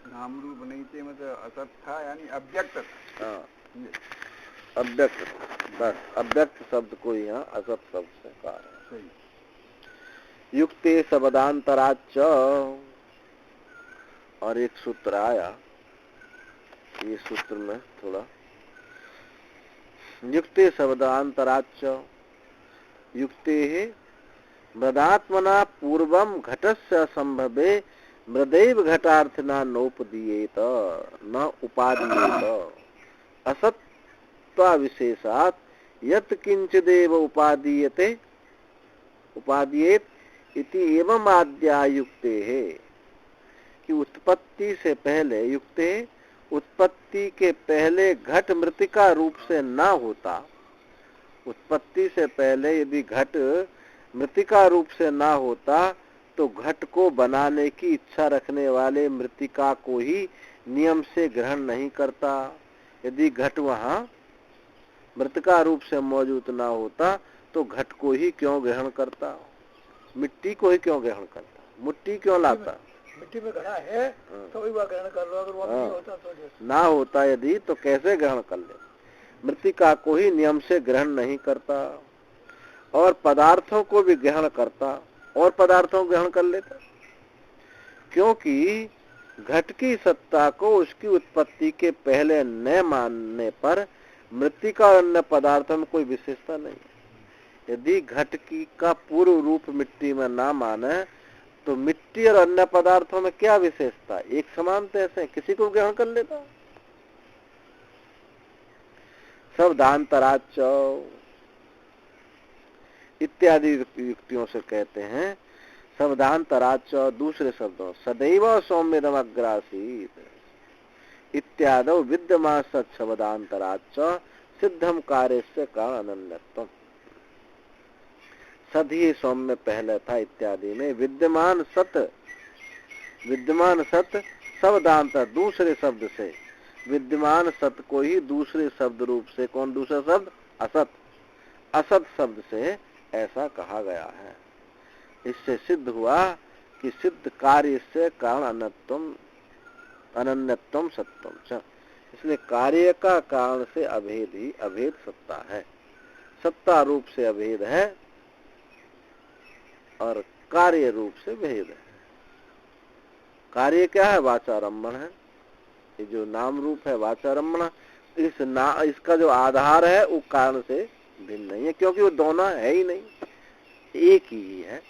नाम रूप नहीं थे मतलब असत था, यानी अव्यक्त था। हाँ, अव्यक्त, बस अव्यक्त शब्द को यहाँ असत शब्द से कहा है। युक्ते शब्दांतराच, और एक सूत्र आया, ये सूत्र में थोड़ा युक्ते शब्दांतराच युक्ते मृदात्मना पूर्वम घटस्य असंभवे मृदैव घटार्थना नोपदीयेत न उपादीयेत असत्त्वा विशेषात यत् किंचिदेव उपादीयते उपादीयेत इति एवं आद्या युक्ते है कि उत्पत्ति से पहले, युक्ते उत्पत्ति के पहले घट मृतिका रूप से ना होता, उत्पत्ति से पहले यदि घट मृतिका रूप से ना होता तो घट को बनाने की इच्छा रखने वाले मृतिका को ही नियम से ग्रहण नहीं करता। यदि घट वहां मृतिका रूप से मौजूद ना होता तो घट को ही क्यों ग्रहण करता, मिट्टी को ही क्यों ग्रहण करता, मिट्टी क्यों लाता। मिट्टी में घड़ा है तो वही ग्रहण कर लो, अगर वो नहीं होता तो ना होता यदि तो कैसे ग्रहण कर ले। मृतिका को ही नियम से ग्रहण नहीं करता और पदार्थों को भी ग्रहण करता और पदार्थों को ग्रहण कर लेता, क्योंकि घट की सत्ता को उसकी उत्पत्ति के पहले न मानने पर मृतिका और अन्य पदार्थों में कोई विशेषता नहीं। यदि घट की का पूर्व रूप मिट्टी में ना माने तो मिट्टी और अन्य पदार्थों में क्या विशेषता, एक समान ऐसे किसी को ग्रहण कर लेता। शब्दांतराच इत्यादि युक्तियों से कहते हैं शब्दांतराच दूसरे शब्दों सदैव सौम्यदम अग्रासीत इत्यादि विद्यमान सत शब्दांतराच सिद्धम कार्य से का अनन्यत्व। सद ही सौम्य पहले था इत्यादि में विद्यमान सत शब्दांतर दूसरे शब्द से, विद्यमान सत को ही दूसरे शब्द रूप से, कौन दूसरा शब्द, असत, असत शब्द से ऐसा कहा गया है। इससे सिद्ध हुआ कि सिद्ध कार्य से कारण अनन्यत्वम सत्यम च। इसलिए कार्य का कारण से अभेद ही अभेद सत्ता है, सत्ता रूप से अभेद है और कार्य रूप से भेद है। कार्य क्या है, वाचारंभण है। ये जो नाम रूप है वाचारंभण, इसका जो आधार है वो कारण से भिन्न नहीं है, क्योंकि वो दोनों है ही नहीं, एक ही है।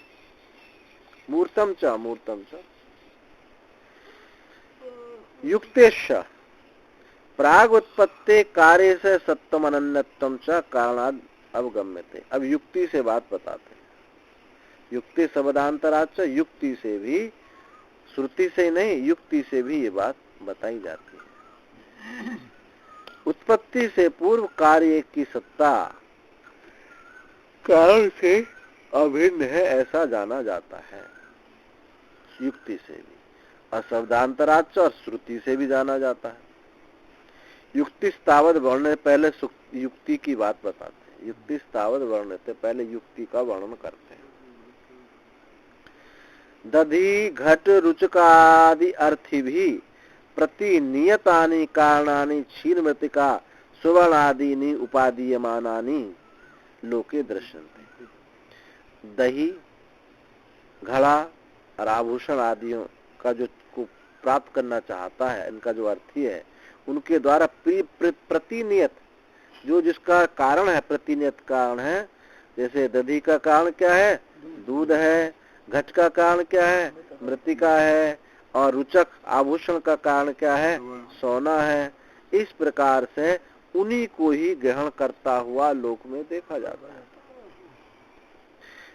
मूर्तम च युक्तेश प्राग उत्पत्ति कार्य से सत्यम अनन्यत्वम च कारणाद अवगम्यते। अब युक्ति से बात बताते हैं। युक्ति शब्दांतराच, युक्ति से भी, श्रुति से नहीं युक्ति से भी ये बात बताई जाती है। उत्पत्ति से पूर्व कार्य की सत्ता कारण से अभिन्न है ऐसा जाना जाता है, युक्ति से भी, अशब्दांतराच और श्रुति से भी जाना जाता है। युक्ति स्थावत वर्णन, पहले युक्ति की बात बताते हैं। युक्ति स्थावत वर्णन से पहले युक्ति का वर्णन करते हैं। दधि घट रुचकादि अर्थी भी प्रतिनियतानि कारणानि क्षीर मृतिका सुवर्णादीनि उपादीयमानानि लोके दृश्यन्ते। दही, घड़ा और आभूषण आदियों का जो को प्राप्त करना चाहता है, इनका जो अर्थी है, उनके द्वारा प्रतिनियत जो जिसका कारण है, प्रतिनियत कारण है। जैसे दधि का कारण क्या है? दूध है। घट का कारण क्या है? मृतिका है। और रुचक आभूषण का कारण क्या है? सोना है। इस प्रकार से उन्हीं को ही ग्रहण करता हुआ लोक में देखा जाता है।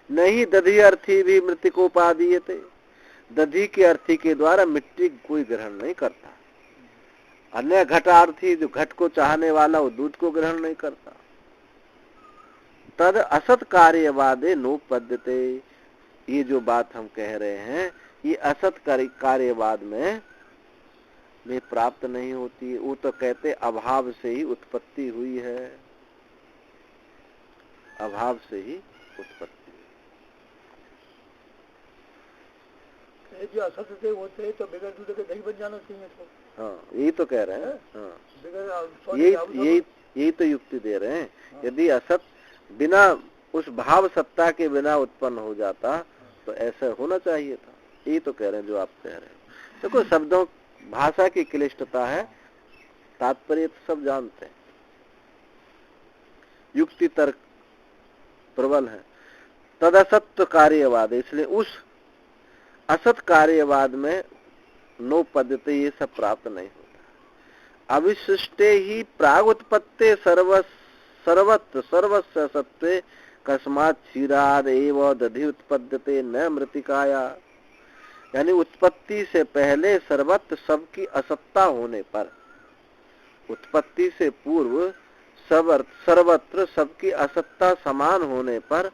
नहीं दधि अर्थी भी मृतिकोपादीयते, दधि के अर्थी के द्वारा मिट्टी कोई ग्रहण नहीं करता। अन्य घटार्थी जो घट को चाहने वाला वो दूध को ग्रहण नहीं करता। तद असत कार्यवादे नोपद्यते, ये जो बात हम कह रहे हैं ये असत कार्यवाद में प्राप्त नहीं होती है। वो तो कहते अभाव से ही उत्पत्ति हुई है, अभाव से ही उत्पत्ति। जो असत से होते तो बगैर दूध के दही बन जाना चाहिए। तो हाँ, यही तो कह रहे हैं। हाँ, यही यही तो युक्ति दे रहे हैं। यदि असत बिना उस भाव सत्ता के बिना उत्पन्न हो जाता तो ऐसा होना चाहिए था। यही तो कह रहे हैं जो आप कह रहे हैं। देखो शब्दों भाषा की क्लिष्टता है, तात्पर्य तो सब जानते हैं, युक्ति तर्क प्रबल है। तदसत्व कार्यवाद, इसलिए उस असत कार्यवाद में नो पद्धति ये सब प्राप्त नहीं होता। अविशिष्टे ही प्राग उत्पत्ते सर्वत्र सर्वस्य सत्वे कस्मात् क्षीराद एव दधि उत्पद्यते न मृतिकाया। यानी उत्पत्ति से पहले सर्वत्र सबकी असत्ता होने पर, उत्पत्ति से पूर्व सर्वत्र सबकी असत्ता समान होने पर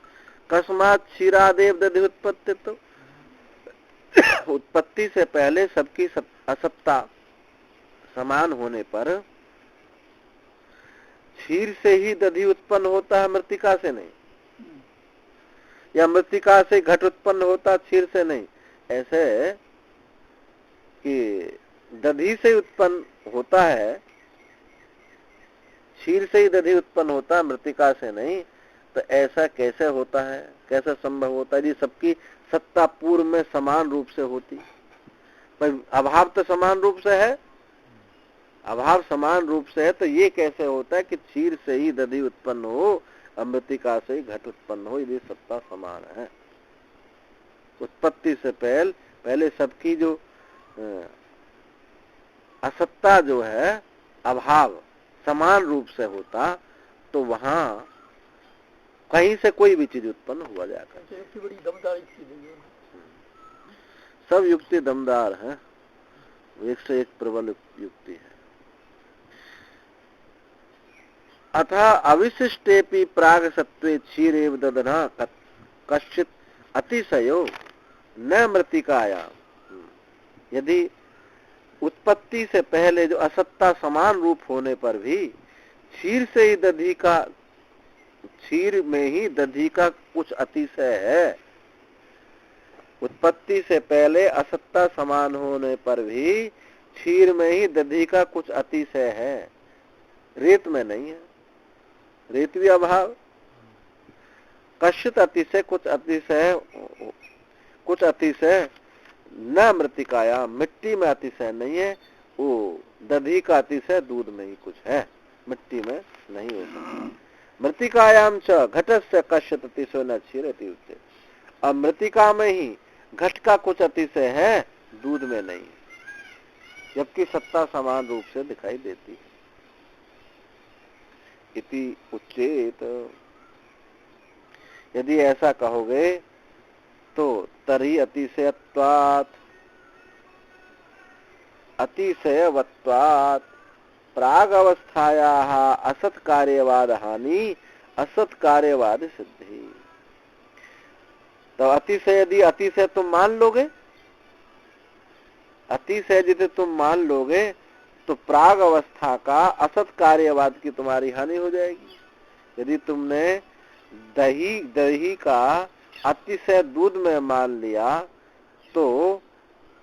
कस्मात् क्षीरादेव दधि उत्पत्तित, उत्पत्ति से पहले सबकी असत्ता समान होने पर क्षीर से ही दधि उत्पन्न होता है, मृतिका से नहीं। या मृतिका से घट उत्पन्न होता, क्षीर से नहीं। ऐसे कि दधि से उत्पन्न होता है, क्षीर से ही दधि उत्पन्न होता है, मृतिका से नहीं। तो ऐसा कैसे होता है, कैसे संभव होता है? जी सबकी सत्ता पूर्व में समान रूप से होती, पर अभाव तो समान रूप से है। अभाव समान रूप से है तो ये कैसे होता है कि क्षीर से ही दधि उत्पन्न हो, मृतिका से ही घट उत्पन्न हो? ये सत्ता समान है। उत्पत्ति से पहले सबकी जो असत्ता जो है, अभाव समान रूप से होता तो वहां कहीं से कोई भी चीज उत्पन्न हुआ जाकर। युक्ति बड़ी दमदार युक्ति है। सब युक्ति दमदार है, एक से एक प्रबल युक्ति है। अथा अविशिष्टेपि प्राग सत्वे क्षीरेव ददना कश्चित अतिशयो न मृतिकाया। यदि उत्पत्ति से पहले जो असत्ता समान रूप होने पर भी क्षीर से ही दधि का, क्षीर में ही दधि का कुछ अतिशय है। उत्पत्ति से पहले असत्ता समान होने पर भी क्षीर में ही दधि का कुछ अतिशय है, रेत में नहीं है। रेत भी अभाव। कश्चित अतिशय, कुछ अतिशय न मृतिकाया, मिट्टी में अतिशय नहीं है। वो दधि का अतिशय दूध में ही कुछ है, मिट्टी में नहीं हो सकता। मृतिकायाम च घटस्य कश्चित अतिशय न क्षीरति उच्यते। अब मृतिका में ही घट का कुछ अतिशय है, दूध में नहीं, जबकि सत्ता समान रूप से दिखाई देती है। इति उच्चेत, यदि ऐसा कहोगे तो तरी अतिशयत्वात्, अतिशयवत्वात् प्राग अवस्थायाः असत कार्यवाद हानि असत कार्यवाद सिद्धि। तो अतिशय यदि अतिशय तुम मान लोगे, अतिशय यदि तुम मान लोगे तो प्राग अवस्था का असत कार्यवाद की तुम्हारी हानि हो जाएगी। यदि तुमने दही का अतिशय दूध में मान लिया तो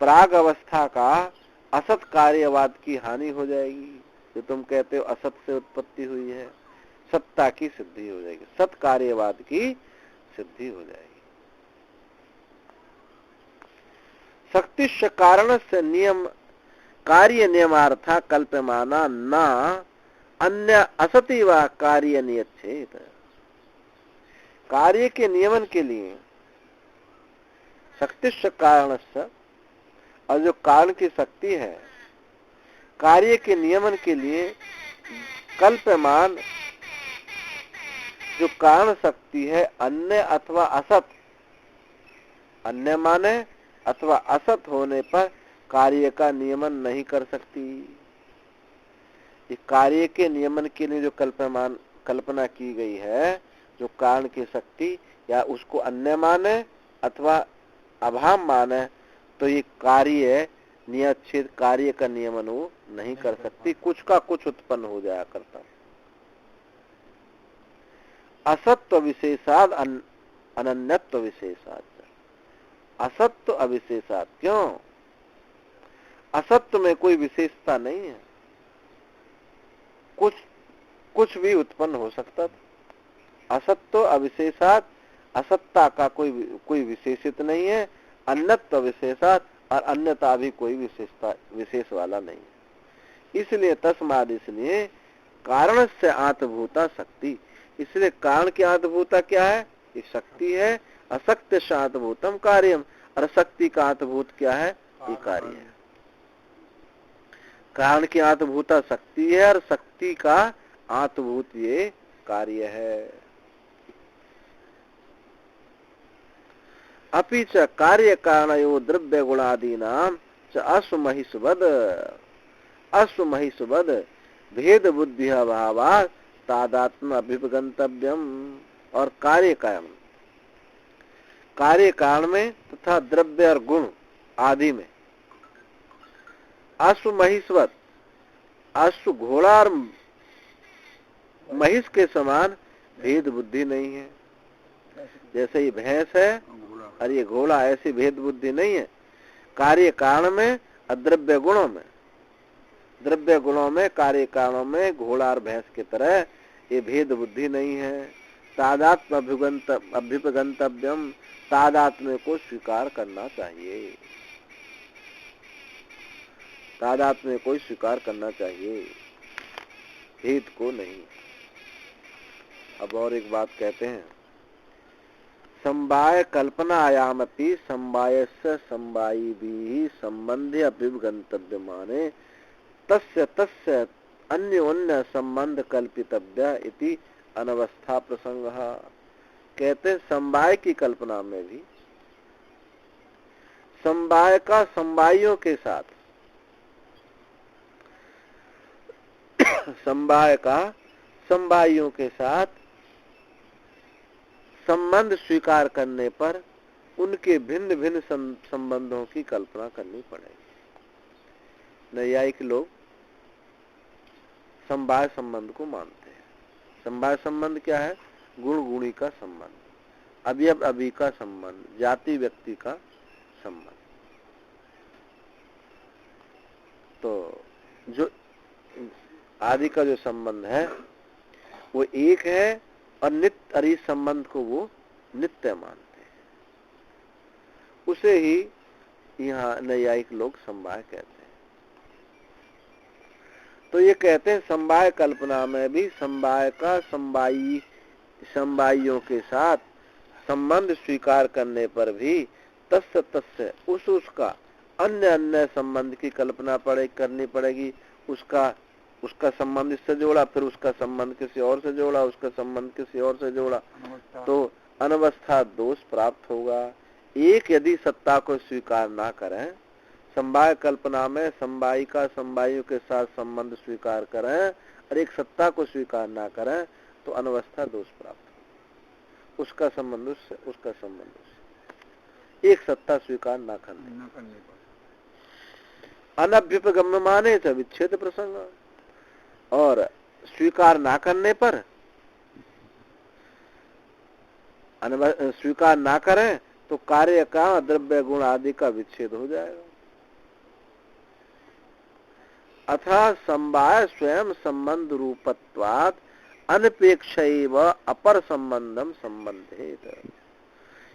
प्राग अवस्था का असत कार्यवाद की हानि हो जाएगी। जो तुम कहते हो असत से उत्पत्ति हुई है, सत्ता की सिद्धि हो जाएगी, सत कार्यवाद की सिद्धि हो जाएगी। शक्तिश्च कारणस्य नियम कार्य नियमार्था कल्प्यमाना न अन्य असति व कार्य नियच्छेद। कार्य के नियमन के लिए शक्तिश्च कारणस्य, और जो कारण की शक्ति है कार्य के नियमन के लिए कल्प्यमान जो कारण शक्ति है अन्य अथवा असत, अन्य माने अथवा असत होने पर कार्य का नियमन नहीं कर सकती। ये कार्य के नियमन के लिए जो कल्पना की गई है, जो कारण की शक्ति, या उसको अन्य माने अथवा अभाव माने, तो ये कार्य नियच्छेद, कार्य का नियमन वो नहीं कर सकती, कुछ का कुछ उत्पन्न हो जाया करता। असत्व विशेषाद अनन्यत्व विशेषाद, असत्व अविशेषाद। क्यों? असत्व में कोई विशेषता नहीं है, कुछ भी उत्पन्न हो सकता था। असत्व अविशेषात, असत्ता का कोई विशेषित नहीं है। अन्यत्व विशेषात, और अन्यता भी कोई विशेष वाला नहीं है। इसलिए तस्माद, इसलिए कारण से आत्मभूता शक्ति, इसलिए कारण की आत्मभूता क्या है? ये शक्ति है। अशक्ति से आत्मभूतम कार्यम, और शक्ति का आत्मभूत क्या है? ये कार्य है। कारण की आत्मभूता शक्ति है और शक्ति का आत्मभूत ये कार्य है। अपि च कार्य कारणयो द्रव्य गुणादीनां च अश्वमहिषुवद भेद बुद्धि अभावात् तादात्म्य अभिगंतव्यम। और कार्य कारण में तथा द्रव्य और गुण आदि में अश्व महिषवत, अश्व घोड़ा और महिष के समान भेद बुद्धि नहीं है। जैसे ये भैंस है और ये घोड़ा, ऐसी भेद बुद्धि नहीं है। कार्य कारण में और द्रव्य गुणों में कार्य कारणों में घोड़ा और भैंस की तरह ये भेद बुद्धि नहीं है। तादात्म्य अभ्युपगंतव्यम, तादात्म्य को स्वीकार करना चाहिए, तादात्म्य को स्वीकार करना चाहिए, भेद को नहीं। अब और एक बात कहते हैं, समवाय कल्पनायामपि समवायस्य समवायिभिः संबंधे अभ्युपगंतव्य माने तस्य अन्योन्य संबंध कल्पितव्य इति अनवस्था प्रसंग। कहते समवाय की कल्पना में भी समवाय का समवायों के साथ, समवाय का समवायों के साथ संबंध स्वीकार करने पर उनके भिन्न भिन्न संबंधों की कल्पना करनी पड़ेगी। नैयायिक लोग समवाय संबंध को मानते हैं। समवाय संबंध क्या है? गुण गुणी का संबंध, अवयव अवयवी का संबंध, जाति व्यक्ति का संबंध। तो जो आदि का जो संबंध है वो एक है, और नित्य, और इस संबंध को वो नित्य मानते हैं। उसे ही यहाँ नैयायिक लोग समवाय कहते हैं। तो ये कहते हैं समवाय कल्पना में भी समवाय का समवाइयों के साथ संबंध स्वीकार करने पर भी तस्य उसका अन्य संबंध की कल्पना करनी पड़ेगी। उसका संबंध इससे जोड़ा, फिर उसका संबंध किसी और से जोड़ा, उसका संबंध किसी और से जोड़ा, तो अनवस्था दोष प्राप्त होगा। एक यदि सत्ता को स्वीकार ना करें, समवाय कल्पना में समवायी का समवायियों के साथ संबंध स्वीकार करें और एक सत्ता को स्वीकार ना करें तो अनवस्था दोष प्राप्त। उसका संबंध उससे, उसका संबंध उससे, एक सत्ता स्वीकार ना करने पर। अनभ्युपगम्य माने च विच्छेद प्रसंग, और स्वीकार ना करने पर, स्वीकार ना करें तो कार्य का द्रव्य गुण आदि का विच्छेद हो जाएगा। अतः समवाय स्वयं संबंध रूपत्वात् अनपेक्षैव अपर संबंधम संबंधित।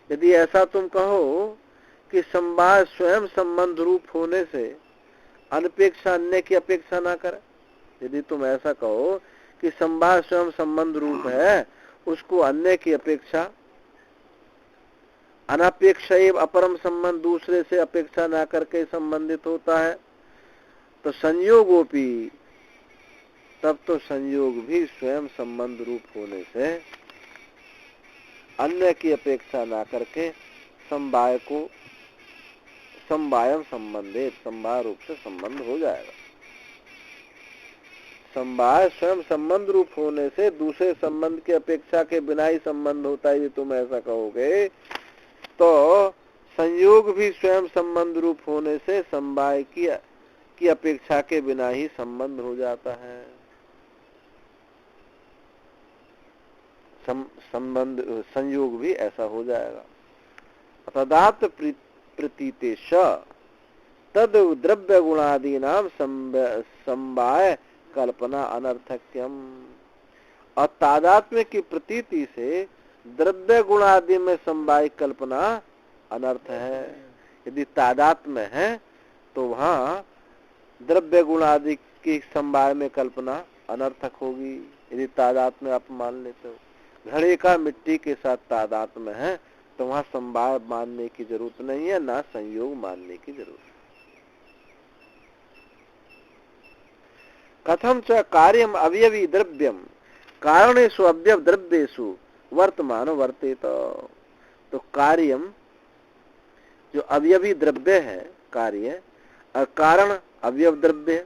यदि ऐसा तुम कहो कि समवाय स्वयं संबंध रूप होने से अनपेक्षा अन्य की अपेक्षा ना करे, यदि तुम ऐसा कहो कि समवाय स्वयं संबंध रूप है, उसको अन्य की अपेक्षा, अनपेक्षैव अपरम संबंध दूसरे से अपेक्षा ना करके संबंधित होता है, तो संयोगोपि, तब तो संयोग भी स्वयं संबंध रूप होने से अन्य की अपेक्षा ना करके समवाय को समवायम संबंधित, समवाय रूप से संबंध हो जाएगा। समवाय स्वयं संबंध रूप होने से दूसरे संबंध की अपेक्षा के बिना ही संबंध होता है, ये तुम ऐसा कहोगे तो संयोग भी स्वयं संबंध रूप होने से समवाय की अपेक्षा के बिना ही संबंध हो जाता है। संबंध संयोग भी ऐसा हो जाएगा। तदात प्रतीतेश तद द्रव्य गुणादि नाम समवाय कल्पना अनर्थक्यम, और तादात्म्य की प्रतीति से द्रव्य गुणादि में समवाय कल्पना अनर्थ है। यदि तादात्म्य है तो वहां द्रव्य गुणादि की समवाय में कल्पना अनर्थक होगी। यदि तादात्म्य आप मान लेते हो, घड़े का मिट्टी के साथ तादात्म्य है तो वहां समवाय मानने की जरूरत नहीं है, ना संयोग मानने की जरूरत है। कथम च कार्यम अवयवी द्रव्यम कारणेषु अवयव द्रव्येषु वर्तमान वर्तेत, तो कार्यम जो अवयवी द्रव्य है कार्य, और कारण अवयव द्रव्य,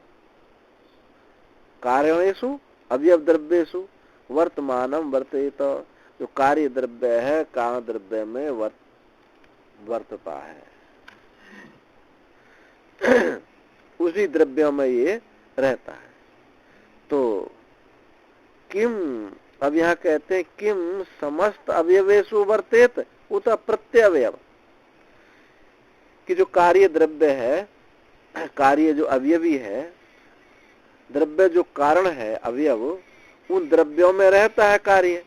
कारणेषु अवयव द्रव्येषु वर्तमानम वर्तेत, जो कार्य द्रव्य है कारण द्रव्य में वर्तता है, उसी द्रव्य में ये रहता है। तो किम, अब यहाँ कहते हैं किम समस्त अवयवेषु वर्तेत उत प्रत्यवयव, कि जो कार्य द्रव्य है, कार्य जो अवयवी है, द्रव्य जो कारण है अवयव, उन द्रव्यों में रहता है कार्य।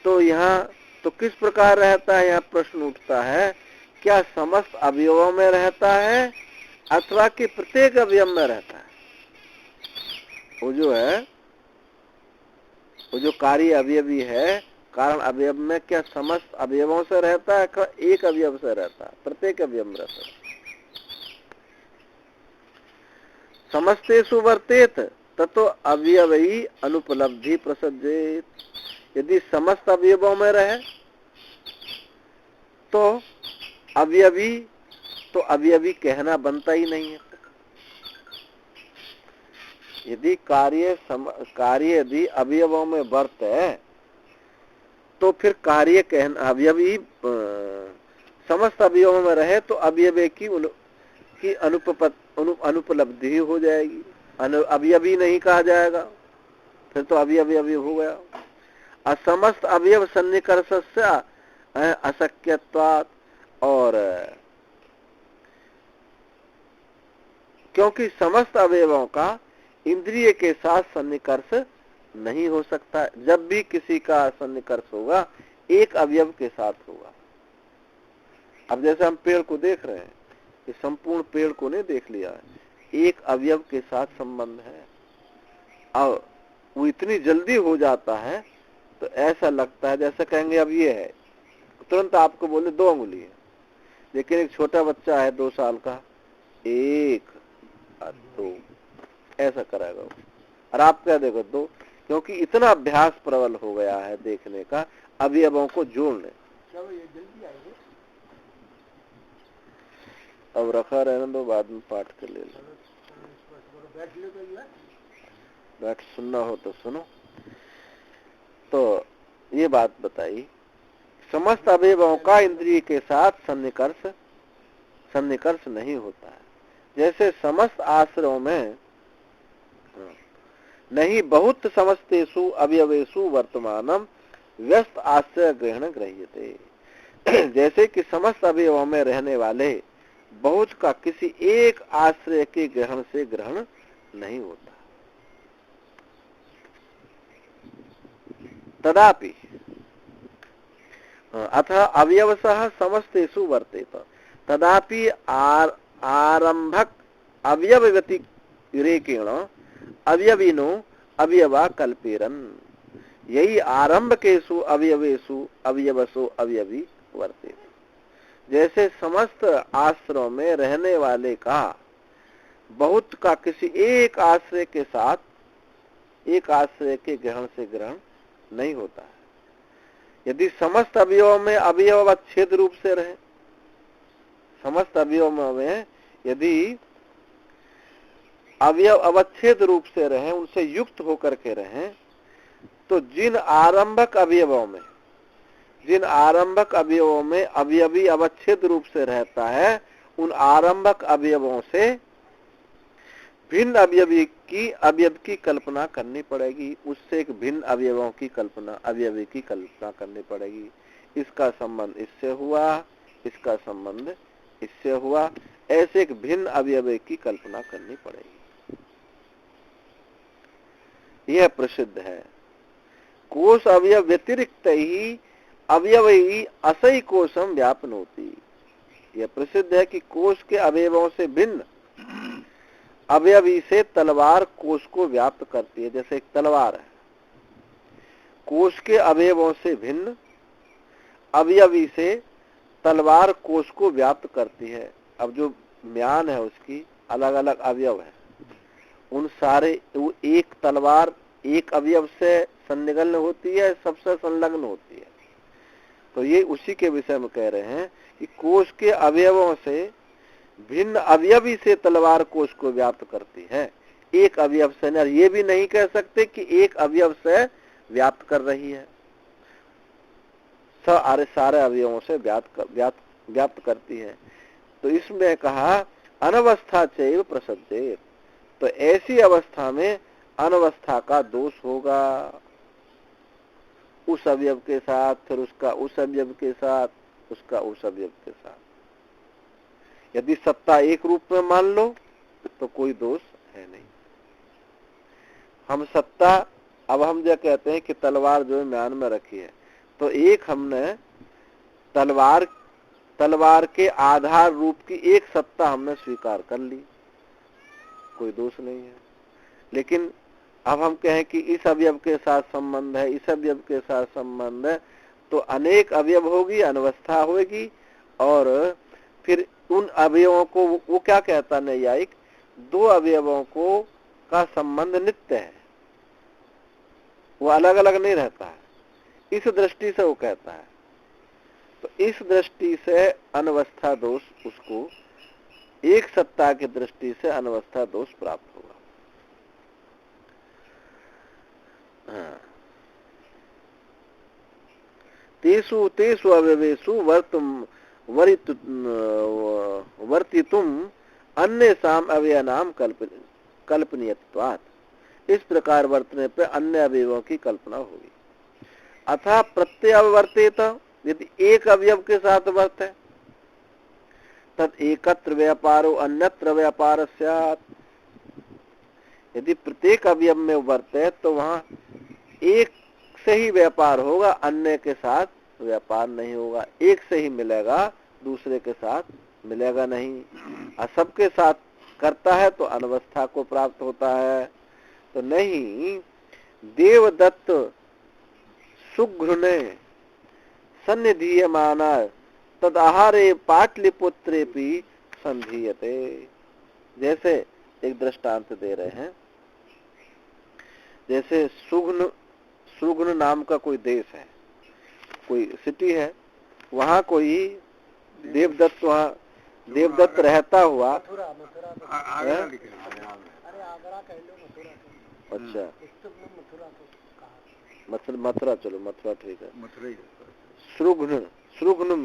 तो यहाँ तो किस प्रकार रहता है, यहाँ प्रश्न उठता है, क्या समस्त अवयवों में रहता है अथवा कि प्रत्येक अवयव में रहता है? वो जो है, वो जो कार्य अवयवी है कारण अवयव में, क्या समस्त अवयवों से रहता है, एक अवयव से रहता है? प्रत्येक अवयव में रहता है। समस्तेषु वर्तेत ततो अवयवी अनुपलब्धि प्रसज्जेत, यदि समस्त अवयवों में रहे तो अवयवी, तो अवयवी कहना बनता ही नहीं है। यदि कार्य यदि अवयवों में वर्त है तो फिर कार्य कहना, अवयवी समस्त अवयवों में रहे तो अवयवी की अनुपलब्धि हो जाएगी, अवयवी नहीं कहा जाएगा, फिर तो अवयवी हो गया। असमस्त अवयव सन्निकर्ष से अशक्यत्वात्, और क्योंकि समस्त अवयवों का इंद्रिय के साथ सन्निकर्ष नहीं हो सकता। जब भी किसी का सन्निकर्ष होगा एक अवयव के साथ होगा। अब जैसे हम पेड़ को देख रहे हैं, कि संपूर्ण पेड़ को नहीं देख लिया, एक अवयव के साथ संबंध है, और वो इतनी जल्दी हो जाता है तो ऐसा लगता है जैसे कहेंगे अब ये है, तुरंत आपको बोले 2 अंगुली है, लेकिन एक छोटा बच्चा है 2 साल का, 1 2 ऐसा करेगा वो, और आप क्या देखो 2, क्योंकि इतना अभ्यास प्रबल हो गया है देखने का, अवयवों को जोड़ने। अब रखा रहने दो, बाद में पाठ कर ले लो। बैठ सुनना हो तो सुनो। तो ये बात बताई, समस्त अवयवों का इंद्रिय के साथ सन्निकर्ष नहीं होता है। जैसे समस्त आश्रयों में नहीं बहुत समस्तेषु अवयवेषु वर्तमानम व्यस्त आश्रय ग्रहण गृह्यते। जैसे कि समस्त अवयवों में रहने वाले बहुत का किसी एक आश्रय के ग्रहण से ग्रहण नहीं होता। तदापि अथ अवयवसः समस्तेषु वर्तेत, तदापि आरंभक अवयव व्यतिरेकेण अवयविनो अवयवा कल्पेरन। यही आरंभकेषु अवयवेषु अवयवसो अवयवी वर्तेत। जैसे समस्त आश्रयों में रहने वाले का बहुत का किसी एक आश्रय के साथ एक आश्रय के ग्रहण से ग्रहण नहीं होता है। यदि समस्त अवयवों में अवयव अवच्छेद रूप से रहे, समस्त अवयवों में यदि अवयव अवच्छेद रूप से रहे, उनसे युक्त होकर के रहें, तो जिन आरंभक अवयवों में अवयवी अवच्छेद रूप से रहता है, उन आरंभक अवयवों से भिन्न अवयवी की कल्पना करनी पड़ेगी। उससे एक भिन्न अवयवों की अवयवी की कल्पना करनी पड़ेगी। इसका संबंध इससे हुआ, इसका संबंध इससे हुआ, ऐसे एक भिन्न अवयवी की कल्पना करनी पड़ेगी। यह प्रसिद्ध है। कोश अवयव व्यतिरिक्त ही अवयवी असई कोशम व्यापनोति। यह प्रसिद्ध है कि कोश के अवयवों से भिन्न अवयवी से तलवार कोश को व्याप्त करती है। जैसे एक तलवार है, कोश के अवयवों से भिन्न अवयवी से तलवार कोश को व्याप्त करती है। अब जो म्यान है उसकी अलग अलग अवयव है, उन सारे वो एक तलवार एक अवयव से संलग्न होती है, सबसे संलग्न होती है। तो ये उसी के विषय में कह रहे हैं कि कोश के अवयवों से भिन्न अवयवी से तलवार कोश को व्याप्त करती है, एक अवयव से नहीं। ये भी नहीं कह सकते कि एक अवयव से व्याप्त कर रही है, सारे अवयवों से व्याप्त करती है। तो इसमें कहा अनवस्था चैव प्रसज्जेत, तो ऐसी अवस्था में अनवस्था का दोष होगा। उस अवयव के साथ, फिर उसका उस अवयव के साथ, उसका उस अवयव के साथ। यदि सत्ता एक रूप में मान लो तो कोई दोष है नहीं। हम सत्ता, अब हम जो कहते हैं कि तलवार जो म्यान में रखी है, तो एक हमने तलवार के आधार रूप की एक सत्ता हमने स्वीकार कर ली, कोई दोष नहीं है। लेकिन अब हम कहें कि इस अवयव के साथ संबंध है, इस अवयव के साथ संबंध है, तो अनेक अवयव होगी, अनवस्था होगी। और फिर उन अवयवों को वो क्या कहता नैयायिक, दो अवयवों को का संबंध नित्य है, वो अलग अलग नहीं रहता है। इस दृष्टि से वो कहता है। तो इस दृष्टि से अनवस्था दोष उसको, एक सत्ता की दृष्टि से अनवस्था दोष प्राप्त होगा। तेषु तेषु अवयवेषु वर्तितुम अन्येषां अवयवानां कल्पनीयत्वात्। इस प्रकार वर्तने पे अन्य अवयवों की कल्पना होगी। अथा प्रत्यवर्तेत, यदि एक अवयव के साथ वर्ते, तद एकत्र व्यापारो अन्यत्र व्यापार स्यात्। यदि प्रत्येक अवयव में वर्ते तो वहां एक से ही व्यापार होगा, अन्य के साथ व्यापार नहीं होगा। एक से ही मिलेगा, दूसरे के साथ मिलेगा नहीं। और सबके साथ करता है तो अनवस्था को प्राप्त होता है। तो नहीं, देवदत्त सुघ्ने सन्निधीयमाना तद आहारे पाटलिपुत्रेपि संधीयते। जैसे एक दृष्टांत दे रहे हैं, जैसे सुघ्न नाम का कोई देश है, कोई सिटी है, वहां कोई देवदत्त वहां देवदत्त रहता हुआ। मथुरा मथुरा तो आगरा लिख रहे हैं। अरे आगरा कह लो, मथुरा तो अच्छा, पुस्तक में मथुरा तो कहा। मथुरा, चलो मथुरा ठीक है। मथुरा ही श्रुघ्न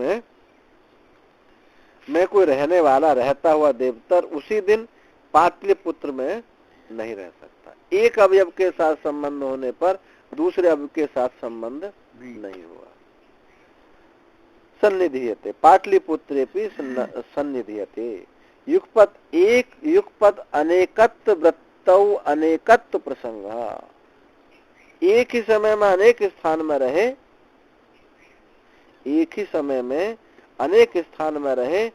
में कोई रहने वाला रहता हुआ देवतर उसी दिन पाटलिपुत्र में नहीं रह सकता। एक अवयव के साथ संबंध होने पर दूसरे अवयव के साथ संबंध नहीं हुआ। सन्निधीयते पाटलिपुत्रेपि सन्निधीयते। युगपद एक युगपद अनेकत्व वृत्तौ अनेकत्व प्रसंग। एक ही समय में अनेक स्थान में रहे, एक ही समय में अनेक स्थान में रहे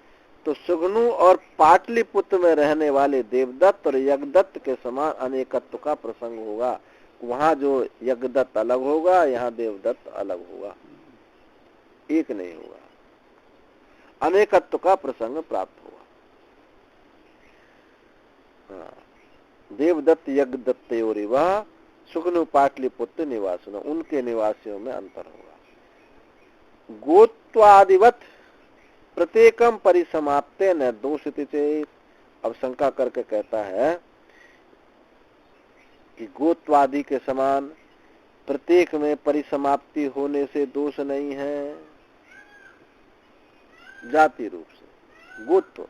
तो सुगनु और पाटलिपुत्र में रहने वाले देवदत्त और यज्ञदत्त के समान अनेकत्व का प्रसंग होगा। वहां जो यज्ञदत्त अलग होगा, यहाँ देवदत्त अलग होगा, एक नहीं होगा, अनेकत्व का प्रसंग प्राप्त होगा। देवदत्त यज्ञदत्तयोरिव सुगनु पाटलिपुत्र निवासन, उनके निवासियों में अंतर होगा। गोत्वादिवत प्रत्येकम परिसमाप्ते न दोषित चेत। अब शंका करके कहता है कि गोत्वादि के समान प्रत्येक में परिसमाप्ति होने से दोष नहीं है। जाति रूप से गोत्व,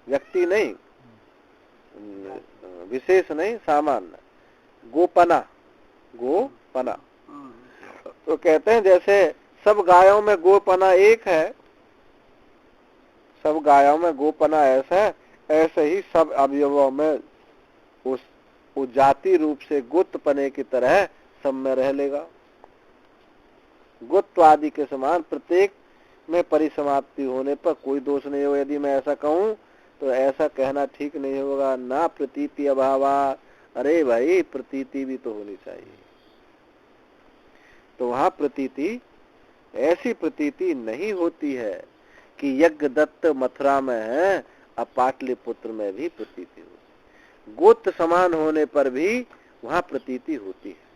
व्यक्ति नहीं, विशेष नहीं, सामान्य। गोपना तो कहते हैं जैसे सब गायों में गोपना एक है, सब गायों में गोपना ऐसा है, ऐसे ही सब अवयवों में उस जाति रूप से गोत्रपने की तरह सब में रह लेगा। गोत्व आदि के समान प्रत्येक में परिसमाप्ति होने पर कोई दोष नहीं होगा। यदि मैं ऐसा कहूं तो ऐसा कहना ठीक नहीं होगा। ना प्रतीति अभावा, अरे भाई प्रतीति भी तो होनी चाहिए। तो वहां प्रतीति, ऐसी प्रतीति नहीं होती है कि यज्ञदत्त मथुरा में है अब पाटलिपुत्र में भी प्रतीति होती। गोत्र समान होने पर भी वहां प्रतीति होती है।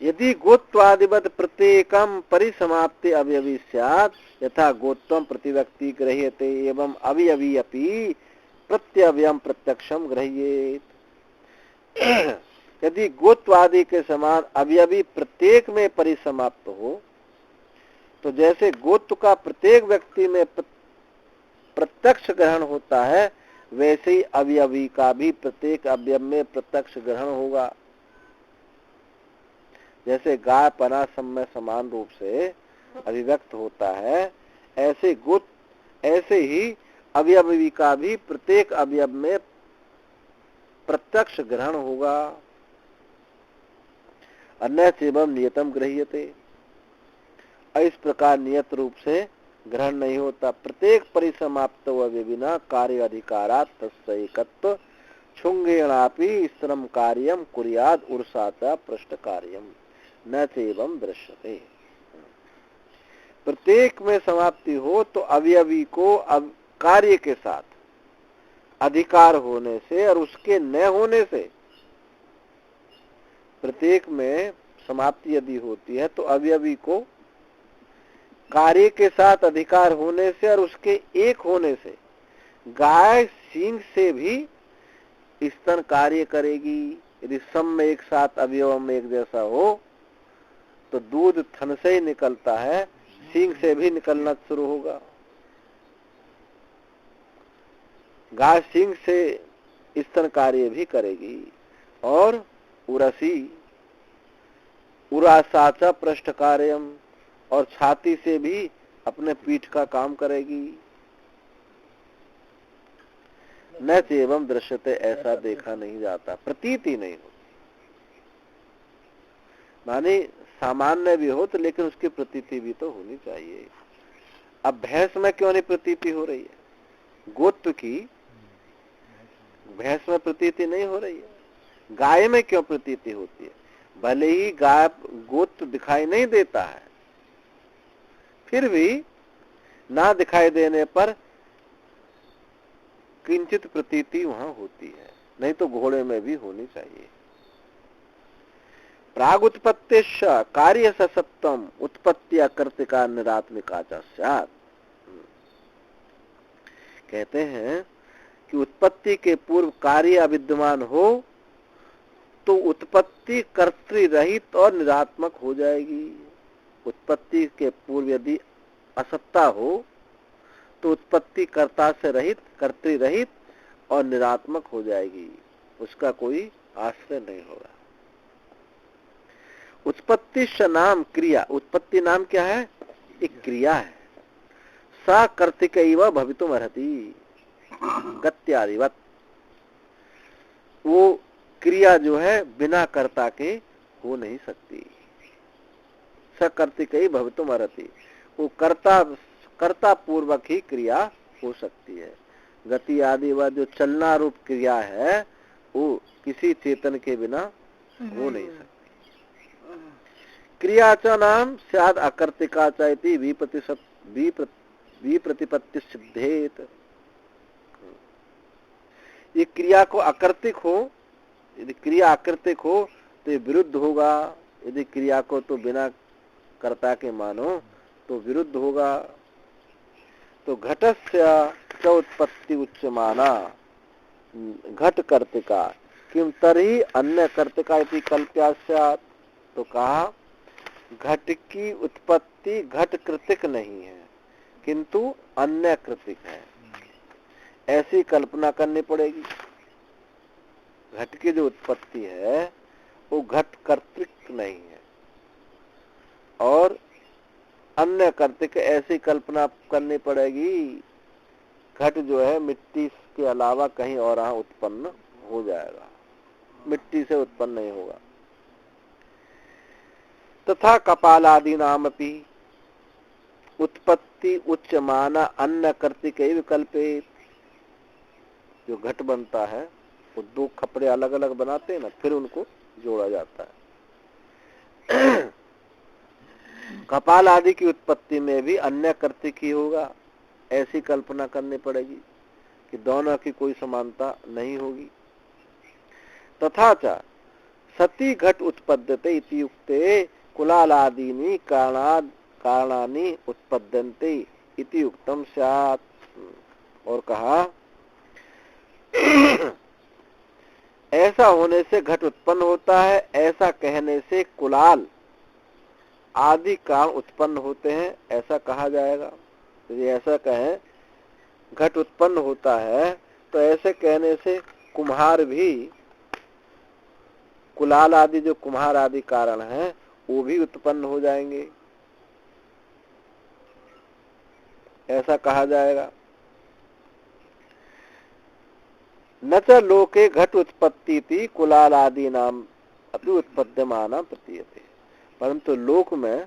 यदि गोत्वादिवत प्रत्येकम परिसमाप्ति अवयवी स्यात् यथा गोत्वम प्रतिव्यक्ति गृह्यते एवं अवयवी अपि प्रत्यवयम प्रत्यक्षम गृह्येत। यदि गोत्वादि के समान अवयवी प्रत्येक में परिसमाप्त हो तो जैसे गोत्र का प्रत्येक व्यक्ति में प्रत्यक्ष ग्रहण होता है, वैसे ही अवयवी का भी प्रत्येक अवयव में प्रत्यक्ष ग्रहण होगा। जैसे गाय पना सब में समान रूप से अभिव्यक्त होता है, ऐसे ही अवयवी का भी प्रत्येक अवयव में प्रत्यक्ष ग्रहण होगा। अन्य एवं नियतम गृह्यते, इस प्रकार नियत रूप से ग्रहण नहीं होता। प्रत्येक परिसमाप्त अवयविना कार्य अधिकारात् तस्यैकत्व छुंगेणापि श्रम कार्यम कुर्याद उर्साचा पृष्ठ कार्यम न एवं दृश्यते। प्रत्येक में समाप्ति हो तो अवयवी को अब कार्य के साथ अधिकार होने से और उसके न होने से, प्रत्येक में समाप्ति यदि होती है तो अवयवी को कार्य के साथ अधिकार होने से और उसके एक होने से, गाय सींग से भी स्तन कार्य करेगी। यदि सब में एक साथ अवयव में एक जैसा हो तो दूध थन से ही निकलता है, सींग से भी निकलना शुरू होगा। गाय सींग से स्तन कार्य भी करेगी और उरासाचा पृष्ठ कार्यम, और छाती से भी अपने पीठ का काम करेगी। न एवं दृश्यते, ऐसा देखा नहीं जाता, प्रतीति नहीं होती। माने सामान्य भी हो तो लेकिन उसकी प्रतीति भी तो होनी चाहिए। अब भैंस में क्यों नहीं प्रतीति हो रही है? गोत्र की भैंस में प्रतीति नहीं हो रही है। गाय में क्यों प्रतीति होती है? भले ही गाय गोत्र दिखाई नहीं देता है, फिर भी ना दिखाई देने पर किंचित प्रतीति वहां होती है, नहीं तो घोड़े में भी होनी चाहिए। प्राग उत्पत्ति कार्य सत्तम उत्पत्ति अकर्तिका निरात्मिका स्यात्। कहते हैं कि उत्पत्ति के पूर्व कार्य अविद्यमान हो तो उत्पत्ति कर्तृ रहित और निरात्मक हो जाएगी। उत्पत्ति के पूर्व यदि असत्ता हो तो उत्पत्ति कर्ता से रहित, कर्तृ रहित और निरात्मक हो जाएगी, उसका कोई आश्रय नहीं होगा। उत्पत्ति नाम क्रिया, उत्पत्ति नाम क्या है? एक क्रिया है। सा कर्तिकैव भवितुम अर्हति गत्यादिवत। वो क्रिया जो है बिना कर्ता के हो नहीं सकती। स कर्तिकैव भवितुम अर्हति, वो कर्ता पूर्वक ही क्रिया हो सकती है। गति आदि वह जो चलना रूप क्रिया है वो किसी चेतन के बिना हो नहीं सकती। क्रिया च नाम स्याद अकर्तिका चाहती विप्रतिपत्ति सिद्धेत। ये क्रिया को अकर्तिक हो, यदि क्रिया अकर्तिक हो तो ये विरुद्ध होगा, यदि क्रिया को तो बिना कर्ता के मानो तो विरुद्ध होगा। तो घटस्य च उत्पत्ति उच्यमाना घट कर्तिका किम तर्हि अन्य कर्तिका इति कल्प्या स्यात्। तो कहा घट की उत्पत्ति घट कृतिक नहीं है किंतु अन्य कृतिक है, ऐसी कल्पना करनी पड़ेगी। घट की जो उत्पत्ति है वो घट कर्तिक नहीं है और अन्य कर्तिक, ऐसी कल्पना करनी पड़ेगी घट जो है मिट्टी के अलावा कहीं और उत्पन्न हो जाएगा, मिट्टी से उत्पन्न नहीं होगा। तथा कपालादि नामपि उत्पत्ति उच्यमाना अन्य कर्तिक विकल्पित। जो घट बनता है वो दो कपड़े अलग अलग बनाते हैं ना, फिर उनको जोड़ा जाता है। कपाल आदि की उत्पत्ति में भी अन्य कर्तिक ही होगा, ऐसी कल्पना करनी पड़ेगी कि दोनों की कोई समानता नहीं होगी। तथा च सती घट उत्पद्यते इति युक्ते कुलालादीनि कारणानि उत्पद्यन्ते इति युक्तम स्यात्। और कहा ऐसा होने से घट उत्पन्न होता है, ऐसा कहने से कुलाल आदि कारण उत्पन्न होते हैं, ऐसा कहा जाएगा। यदि ऐसा कहें घट उत्पन्न होता है तो ऐसे कहने से कुम्हार भी, कुलाल आदि जो कुम्हार आदि कारण हैं वो भी उत्पन्न हो जाएंगे, ऐसा कहा जाएगा। न च लोके घट उत्पत्ति थी कुलाल आदि नाम अपनी उत्पद्यमाना प्रतीयते। परंतु लोक में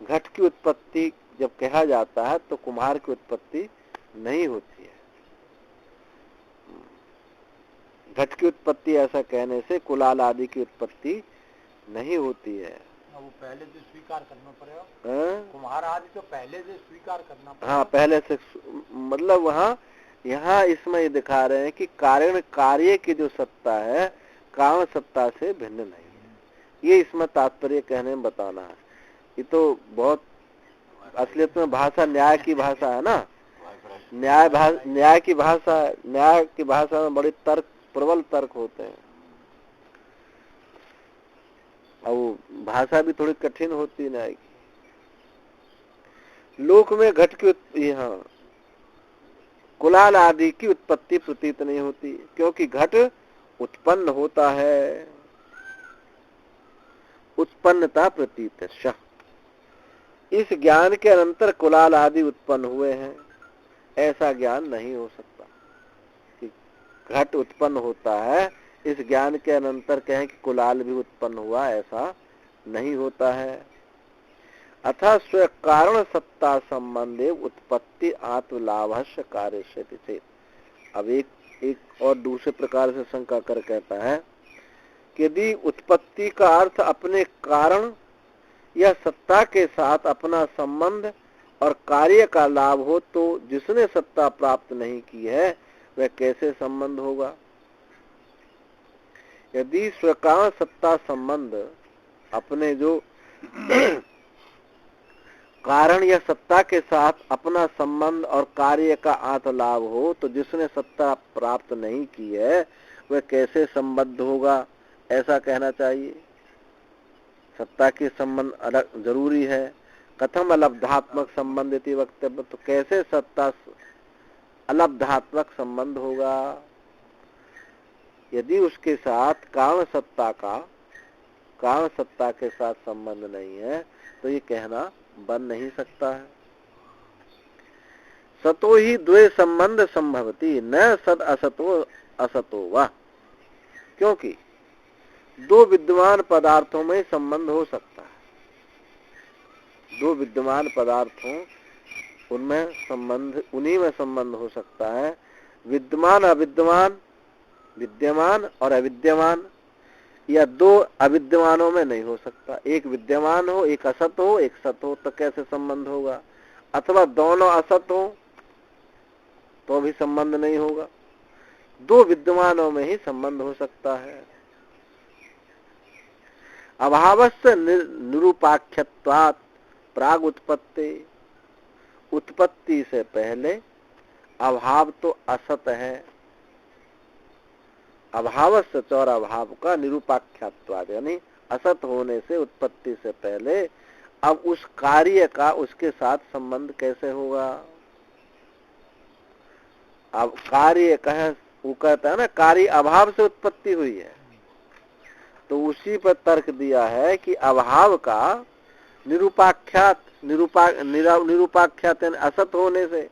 घट की उत्पत्ति जब कहा जाता है तो कुम्हार की उत्पत्ति नहीं होती है। घट की उत्पत्ति ऐसा कहने से कुलाल आदि की उत्पत्ति नहीं होती है। वो पहले से स्वीकार करना पड़ेगा, कुम्हार आदि तो पहले से स्वीकार करना पड़ेगा। हाँ, पहले से, मतलब वहाँ यहाँ इसमें ये दिखा रहे हैं कि कारण कार्य की जो सत्ता है कारण सत्ता से भिन्न नहीं है, ये इसमें तात्पर्य कहने में बताना है। ये तो बहुत असलियत में भाषा न्याय की भाषा है ना, न्याय की भाषा में बड़े तर्क, प्रबल तर्क होते हैं और भाषा भी थोड़ी कठिन होती है न्याय की। लोक में घट की यहाँ कुलाल आदि की उत्पत्ति प्रतीत नहीं होती, क्योंकि घट उत्पन्न होता है, उत्पन्नता प्रतीत है। इस ज्ञान के अनंतर कुलाल आदि उत्पन्न हुए हैं, ऐसा ज्ञान नहीं हो सकता कि घट उत्पन्न होता है, इस ज्ञान के अनंतर कहें कि कुलाल भी उत्पन्न हुआ, ऐसा नहीं होता है। अतः स्व कारण सत्ता संबंधे उत्पत्ति आत्मलाभस्य कार्य से। अब एक और दूसरे प्रकार से शंका कर कहता है कि यदि उत्पत्ति का अर्थ अपने कारण या सत्ता के साथ अपना संबंध और कार्य का लाभ हो तो जिसने सत्ता प्राप्त नहीं की है वह कैसे संबंध होगा। यदि स्वकारण सत्ता संबंध अपने जो कारण या सत्ता के साथ अपना संबंध और कार्य का आत्मलाभ हो, तो जिसने सत्ता प्राप्त नहीं की है वह कैसे संबद्ध होगा, ऐसा कहना चाहिए। सत्ता के संबंध अलग जरूरी है। कथम अलब्धात्मक संबंध इति वक्तव्य, तो कैसे सत्ता अलब्धात्मक संबंध होगा। यदि उसके साथ कारण सत्ता के साथ संबंध नहीं है तो ये कहना बन नहीं सकता है। सतो ही द्वे संबंध संभवती न सद असतो वा, क्योंकि दो विद्यमान पदार्थों में संबंध हो सकता है। दो विद्यमान पदार्थों उनमें संबंध, उन्हीं में संबंध हो सकता है। विद्यमान अविद्यमान, विद्यमान और अविद्यमान, या दो अविद्यमानों में नहीं हो सकता। एक विद्यमान हो, एक असत हो, एक सत हो, तो कैसे संबंध होगा। अथवा दोनों असत हो तो भी संबंध नहीं होगा। दो विद्यमानों में ही संबंध हो सकता है। अभावस्य निरूपाख्यत्वात् प्राग उत्पत्ति, उत्पत्ति से पहले अभाव तो असत है। अभावस्य चौर अभाव का निरूपाख्यात्वाद, यानी असत होने से उत्पत्ति से पहले अब उस कार्य का उसके साथ संबंध कैसे होगा। अब कार्य कहे, वो कहता है ना कार्य अभाव से उत्पत्ति हुई है, तो उसी पर तर्क दिया है कि अभाव का निरूपाख्यात असत होने से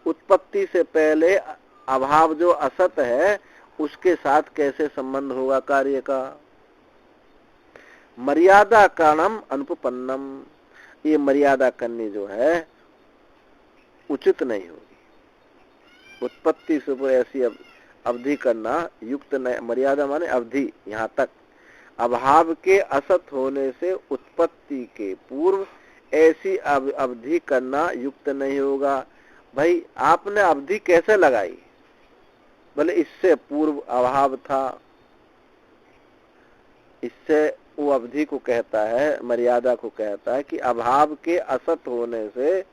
उत्पत्ति से पहले अभाव जो असत है उसके साथ कैसे संबंध होगा कार्य का। मर्यादा कारणम अनुपन्नम, ये मर्यादा करनी जो है उचित नहीं होगी। उत्पत्ति से ऊपर ऐसी अवधि करना युक्त नहीं। मर्यादा माने अवधि, यहाँ तक अभाव के असत होने से उत्पत्ति के पूर्व ऐसी अवधि करना युक्त नहीं होगा। भाई आपने अवधि कैसे लगाई, बोले इससे पूर्व अभाव था। इससे वो अवधि को कहता है, मर्यादा को कहता है कि अभाव के असत होने से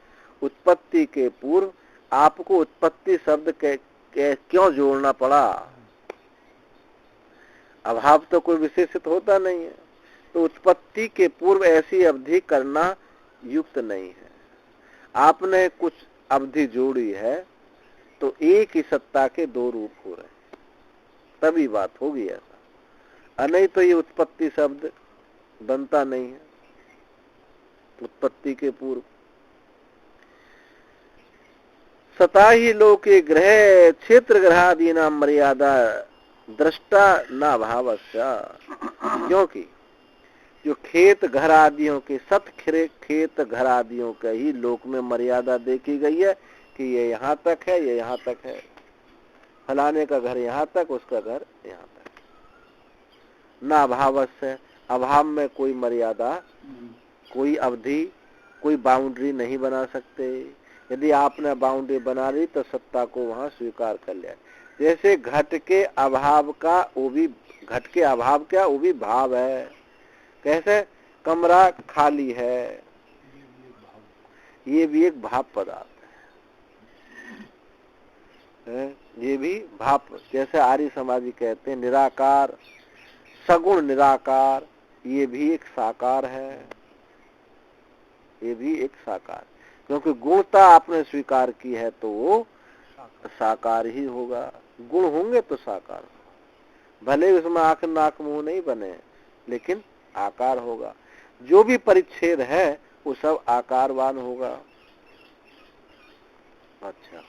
उत्पत्ति के पूर्व आपको उत्पत्ति शब्द के क्यों जोड़ना पड़ा। अभाव तो कोई विशेषित होता नहीं है, तो उत्पत्ति के पूर्व ऐसी अवधि करना युक्त नहीं है। आपने कुछ अवधि जोड़ी है तो एक ही सत्ता के दो रूप हो रहे, तभी बात होगी ऐसा। नहीं तो ये उत्पत्ति शब्द बनता नहीं है उत्पत्ति के पूर्व। सता ही लोके ग्रह क्षेत्र ग्रहादि नाम मर्यादा दृष्टा न भावस्य, क्योंकि जो खेत घर आदियों के खेत घर आदियों के ही लोक में मर्यादा देखी गई है कि ये यहाँ तक है, ये यहाँ तक है, फलाने का घर यहाँ तक, उसका घर यहाँ तक। ना अभावस्य, अभाव में कोई मर्यादा, कोई अवधि, कोई बाउंड्री नहीं बना सकते। यदि आपने बाउंड्री बना ली तो सत्ता को वहां स्वीकार कर लिया। जैसे घट के अभाव का वो भी, घट के अभाव क्या, वो भी भाव है। कैसे कमरा खाली है, ये भी एक भाव पदार्थ है। ये भी भाव, जैसे आर्य समाजी कहते हैं निराकार, सगुण निराकार, ये भी एक साकार है। ये भी एक साकार, क्योंकि गुणता आपने स्वीकार की है तो वो साकार ही होगा। गुण होंगे तो साकार होगा, भले उसमें आंख नाक मुंह नहीं बने लेकिन आकार होगा। जो भी परिच्छेद है वो सब आकारवान होगा। अच्छा,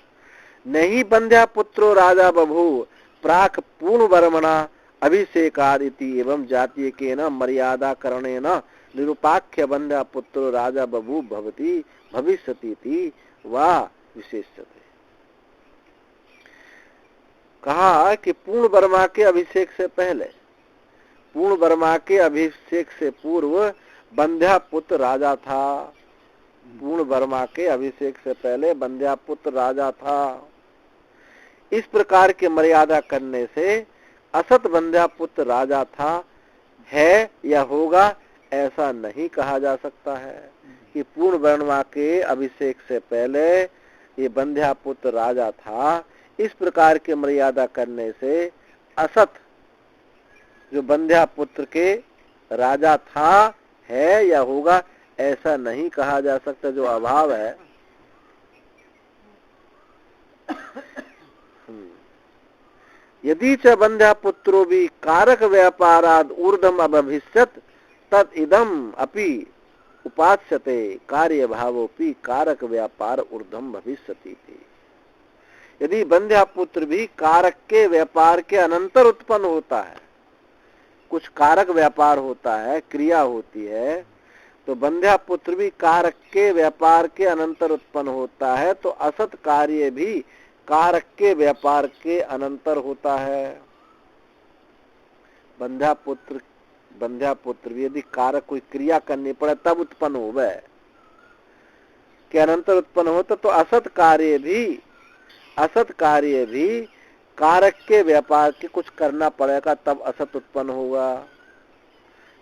नहीं बंध्या पुत्रो राजा बभू प्राक पूर्ण वर्मणा अभिषेकादिति एवं जातीय के न मर्यादा करणे न निरुपाख्य बंध्या पुत्रो राजा बभू भवती भविष्यति वा विशेषते। कहा कि पूर्ण वर्मा के अभिषेक से पहले, पूर्ण वर्मा के अभिषेक से पूर्व बंध्या पुत्र राजा था। पूर्ण वर्मा के अभिषेक से पहले बंध्या पुत्र राजा था। इस प्रकार के मर्यादा करने से असत बंध्या पुत्र राजा था, है या होगा ऐसा नहीं कहा जा सकता है कि पूर्ण वर्णमा के अभिषेक से पहले ये बंध्या पुत्र राजा था। इस प्रकार की मर्यादा करने से असत जो बंध्या पुत्र के राजा था, है या होगा ऐसा नहीं कहा जा सकता, जो अभाव है। यदि च बंध्या पुत्रो भी कारक व्यापाराद ऊर्ध्वम अभविष्यत तद इदम अपि उपास्यते कार्य भावोपि कारक व्यापार ऊर्ध्वम भविष्यति। यदि बंध्या पुत्र भी कारक के व्यापार के अनंतर उत्पन्न होता है, कुछ कारक व्यापार होता है, क्रिया होती है, तो बंध्या पुत्र भी कारक के व्यापार के अनंतर उत्पन्न होता है, तो असत कार्य भी कारक के व्यापार के अनंतर होता है। बंध्या पुत्र भी यदि कारक कोई क्रिया करनी पड़े तब उत्पन्न होवे के अनंतर उत्पन्न होता, तो असत कार्य भी कारक के व्यापार के कुछ करना पड़ेगा तब असत उत्पन्न होगा।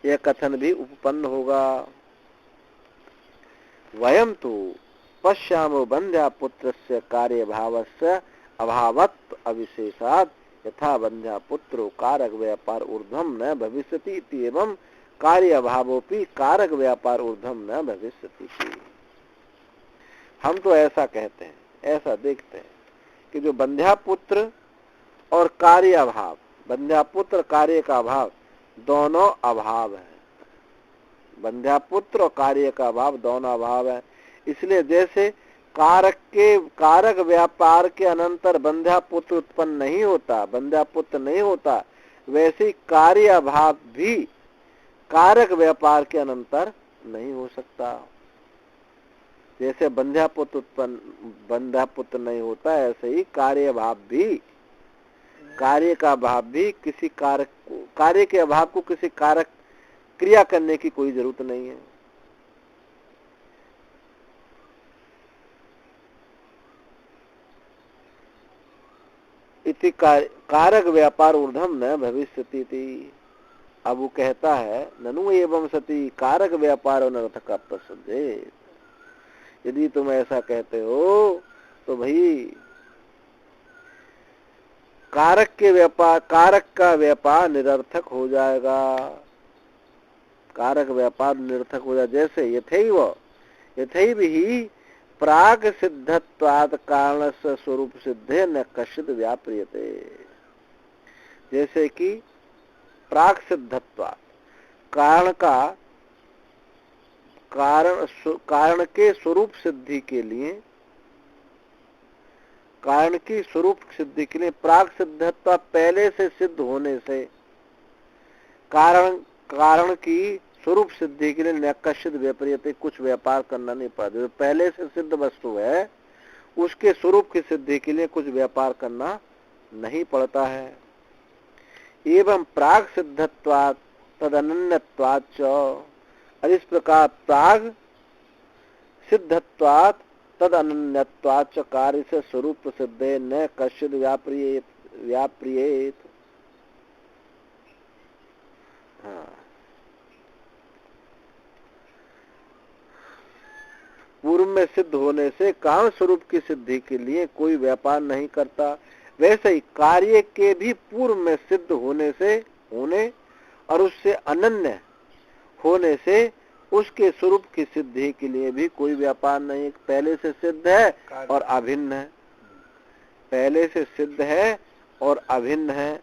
यह कथन भी उपपन्न होगा। वयम तो पश्यामो बंध्या पुत्रस्य कार्य भावस्य अभावत्व अविशेषात् यथा बंध्या पुत्रो कारक व्यापार ऊर्ध्वम न भविष्यति इति एवं कार्य अभावोपि कारक व्यापार ऊर्ध्वम न भविष्यति। हम तो ऐसा कहते हैं, ऐसा देखते हैं कि जो बंध्या पुत्र और कार्य अभाव, बंध्या पुत्र कार्य का अभाव दोनों अभाव है। बंध्या पुत्र और कार्य का अभाव दोनों अभाव है। इसलिए जैसे कारक व्यापार के अनंतर बंध्या पुत्र उत्पन्न नहीं होता, बंध्या पुत्र नहीं होता, वैसे ही कार्य अभाव भी कारक व्यापार के अनंतर नहीं हो सकता। जैसे बंध्या पुत्र नहीं होता, ऐसे ही कार्य का अभाव भी किसी कार्य के अभाव को किसी कारक क्रिया करने की कोई जरूरत नहीं है। इति कारक व्यापार ऊर्ध्वम न भविष्यति थी। अब वो कहता है ननु एवं सती कारक व्यापार अनर्थक प्रसिद्धेत। यदि तुम ऐसा कहते हो तो भाई कारक का व्यापार निरर्थक हो जाएगा। कारक व्यापार निरर्थक हो जाए। जैसे यथैव ही प्राग सिद्धत्वात् कारणस्य स्वरूप सिद्धे न कश्चित् व्याप्रियते। जैसे कि प्राग सिद्धत्वात् कारण के स्वरूप सिद्धि के लिए, कारण की स्वरूप सिद्धि के लिए प्राग सिद्धत्व पहले से सिद्ध होने से, कारण की स्वरूप सिद्धि के लिए नकशित विपरीत कुछ व्यापार करना नहीं पड़ता। जो पहले से सिद्ध वस्तु है उसके स्वरूप की सिद्धि के लिए कुछ व्यापार करना नहीं पड़ता है। एवं प्राग सिद्धत्वात् तदनन्यत्वाच्च, और इस प्रकार प्राग सिद्धत्वात् तदनन्यत्वाच्च कार्य से स्वरूप प्रसिद्धे न कश्चित् व्याप्रियेत। पूर्व में सिद्ध होने से कारण स्वरूप की सिद्धि के लिए कोई व्यापार नहीं करता। वैसे ही कार्य के भी पूर्व में सिद्ध होने और उससे अनन्य होने से उसके स्वरूप की सिद्धि के लिए भी कोई व्यापार नहीं। पहले से सिद्ध है और अभिन्न है, पहले से सिद्ध है और अभिन्न है,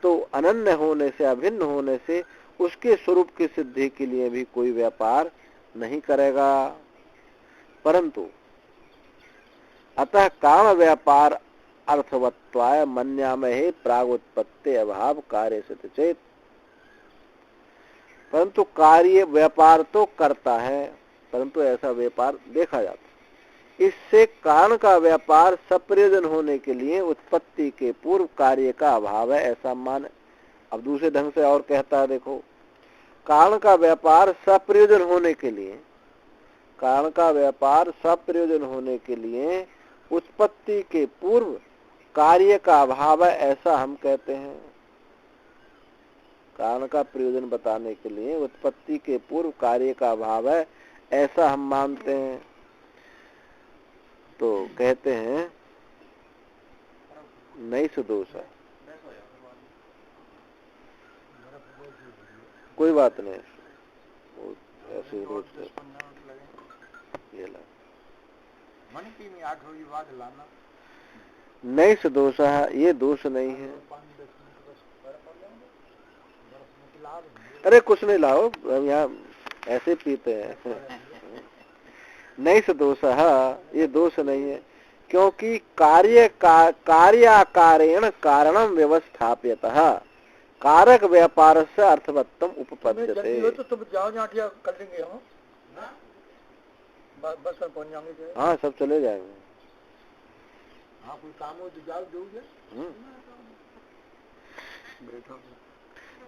तो अनन्य होने से, अभिन्न होने से उसके स्वरूप की सिद्धि के लिए भी कोई व्यापार नहीं करेगा। परंतु अतः कारण व्यापार अर्थवत्वाय मन्यामहे प्रागुत्पत्ति अभाव कार्य सिद्ध चेत। परंतु कार्य व्यापार तो करता है, परंतु ऐसा व्यापार देखा जाता है। इससे कारण का व्यापार सप्रयोजन होने के लिए उत्पत्ति के पूर्व कार्य का अभाव है, ऐसा मान। अब दूसरे ढंग से और कहता है, देखो, कारण का व्यापार सप्रयोजन होने के लिए, कारण का व्यापार सप्रयोजन होने के लिए उत्पत्ति के पूर्व कार्य का अभाव है, ऐसा हम कहते हैं। कारण का प्रयोजन बताने के लिए उत्पत्ति के पूर्व कार्य का अभाव है, ऐसा हम मानते हैं। तो कहते हैं नहीं सुदोष है, कोई बात नहीं, ऐसे रूप से ये ला नहीं सुदोष है, ये दोष नहीं है। अरे कुछ नहीं लाओ, हम यहाँ ऐसे पीते हैं। नहीं सुदोष है, ये दोष नहीं है, क्योंकि कार्याकारेण कारणम व्यवस्थाप्यतः कारक व्यापार से अर्थवत्तम उपपद्यते। तो तुम जाओ जहाँ कर लेंगे हम, बस पहुँच जाएंगे। हाँ सब चले जाएंगे। हाँ कोई काम हो तो जाओ दोगे।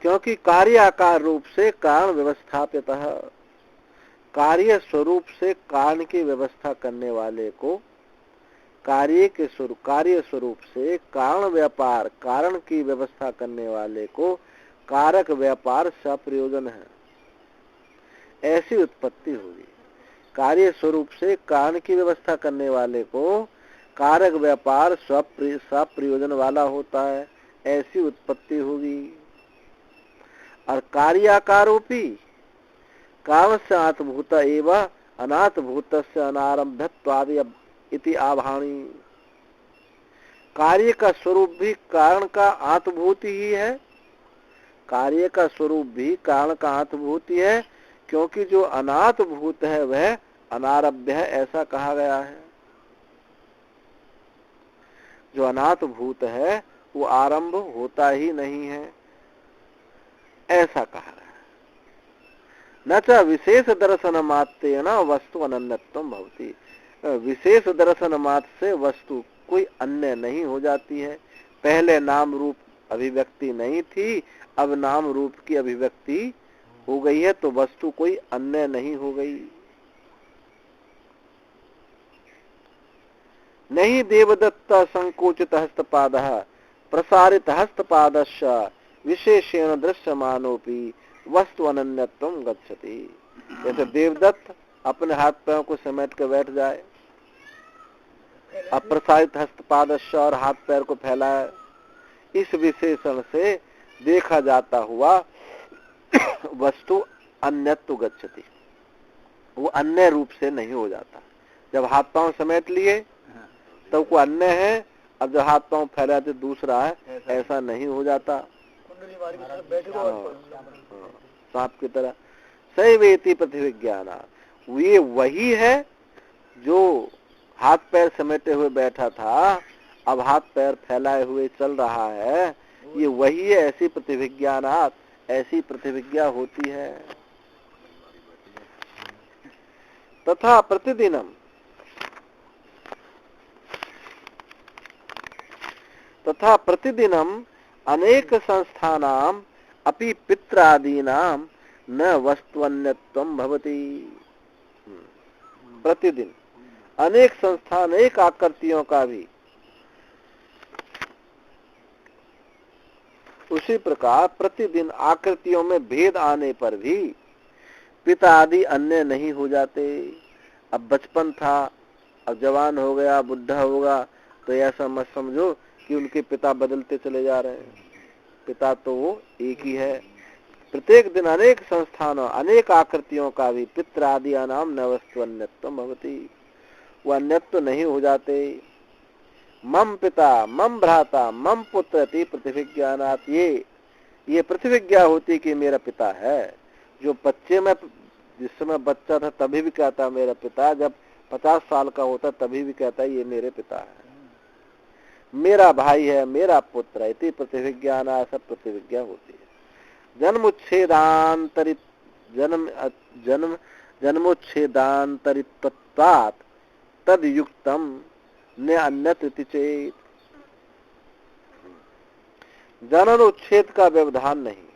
क्योंकि कार्याकार रूप से कारण व्यवस्थाप्यतः, कार्य स्वरूप से कारण की व्यवस्था करने वाले को, कार्य स्वरूप से कारण व्यापार कारण की व्यवस्था करने वाले को कारक व्यापार सप्रयोजन है, ऐसी उत्पत्ति होगी। कार्य स्वरूप से कारण की व्यवस्था करने वाले को कारक व्यापार सप्रयोजन वाला होता है, ऐसी उत्पत्ति होगी। और कार्याकारोपी कारण से आत्मभूत एवं अनात्मभूत से अनारंभत्वादि इति आभाणी। कार्य का स्वरूप भी कारण का आत्मभूति ही है, कार्य का स्वरूप भी कारण का आत्मभूति है, क्योंकि जो अनात्मभूत है वह अनारभ्य है, ऐसा कहा गया है। जो अनात्मभूत है वो आरंभ होता ही नहीं है, ऐसा कहा है। न च विशेष दर्शन मात्रेण वस्तु अनन्यत्वं भवति। विशेष दर्शन मात्र से वस्तु कोई अन्य नहीं हो जाती है। पहले नाम रूप अभिव्यक्ति नहीं थी, अब नाम रूप की अभिव्यक्ति हो गई है, तो वस्तु कोई अन्य नहीं हो गई। नहीं देवदत्त संकोचित हस्तपाद प्रसारित हस्तपादस्य विशेषेण दृश्यमानोपि वस्तु अनन्यत्वं गच्छति। जैसे देवदत्त अपने हाथ पैरों को समेट कर बैठ जाए, अप्रसारित हस्तपादस्य और हाथ पैर को फैलाए, इस विशेषण से देखा जाता हुआ वस्तु अन्यत्व गच्छति, वो अन्य रूप से नहीं हो जाता। जब हाथ पांव समेट लिए तो वो अन्य है, अब जब हाथ पांव फैलाते दूसरा है, ऐसा नहीं हो जाता। सांप की तरह सैवेति प्रतिविज्ञान, ये वही है जो हाथ पैर समेटे हुए बैठा था, अब हाथ पैर फैलाए हुए चल रहा है, ये वही है। ऐसी प्रतिविज्ञानात, ऐसी प्रतिविज्ञा होती है। तथा प्रतिदिनम अनेक संस्थानाम अपि पित्रादीनाम न वस्तुअन्यत्वं भवति। प्रतिदिन अनेक संस्थान, अनेक आकृतियों का भी उसी प्रकार प्रतिदिन आकृतियों में भेद आने पर भी पिता आदि अन्य नहीं हो जाते। अब बचपन था, अब जवान हो गया, बुढ़ा होगा, तो ऐसा मत समझो कि उनके पिता बदलते चले जा रहे हैं। पिता तो वो एक ही है। प्रत्येक दिन अनेक संस्थानों, अनेक आकृतियों का भी पित्र आदि नाम न वस्तु अन्यत्वं भवति, वो अन्यत्व नहीं हो जाते। मम पिता, मम भ्राता, मम पुत्र इति प्रतिविज्ञानात्, ये प्रतिविज्ञा होती कि मेरा पिता है। जो बच्चे में, जिस समय बच्चा था तभी भी कहता मेरा पिता, जब 50 साल का होता तभी भी कहता ये मेरे पिता है, मेरा भाई है, मेरा पुत्र है। इति प्रतिविज्ञाना, सब प्रतिविज्ञा होती है। जन्मोच्छेदांतरित्वात् तद युक्तम न अन्यत् इति चेत। जन्म उच्छेद का व्यवधान नहीं है,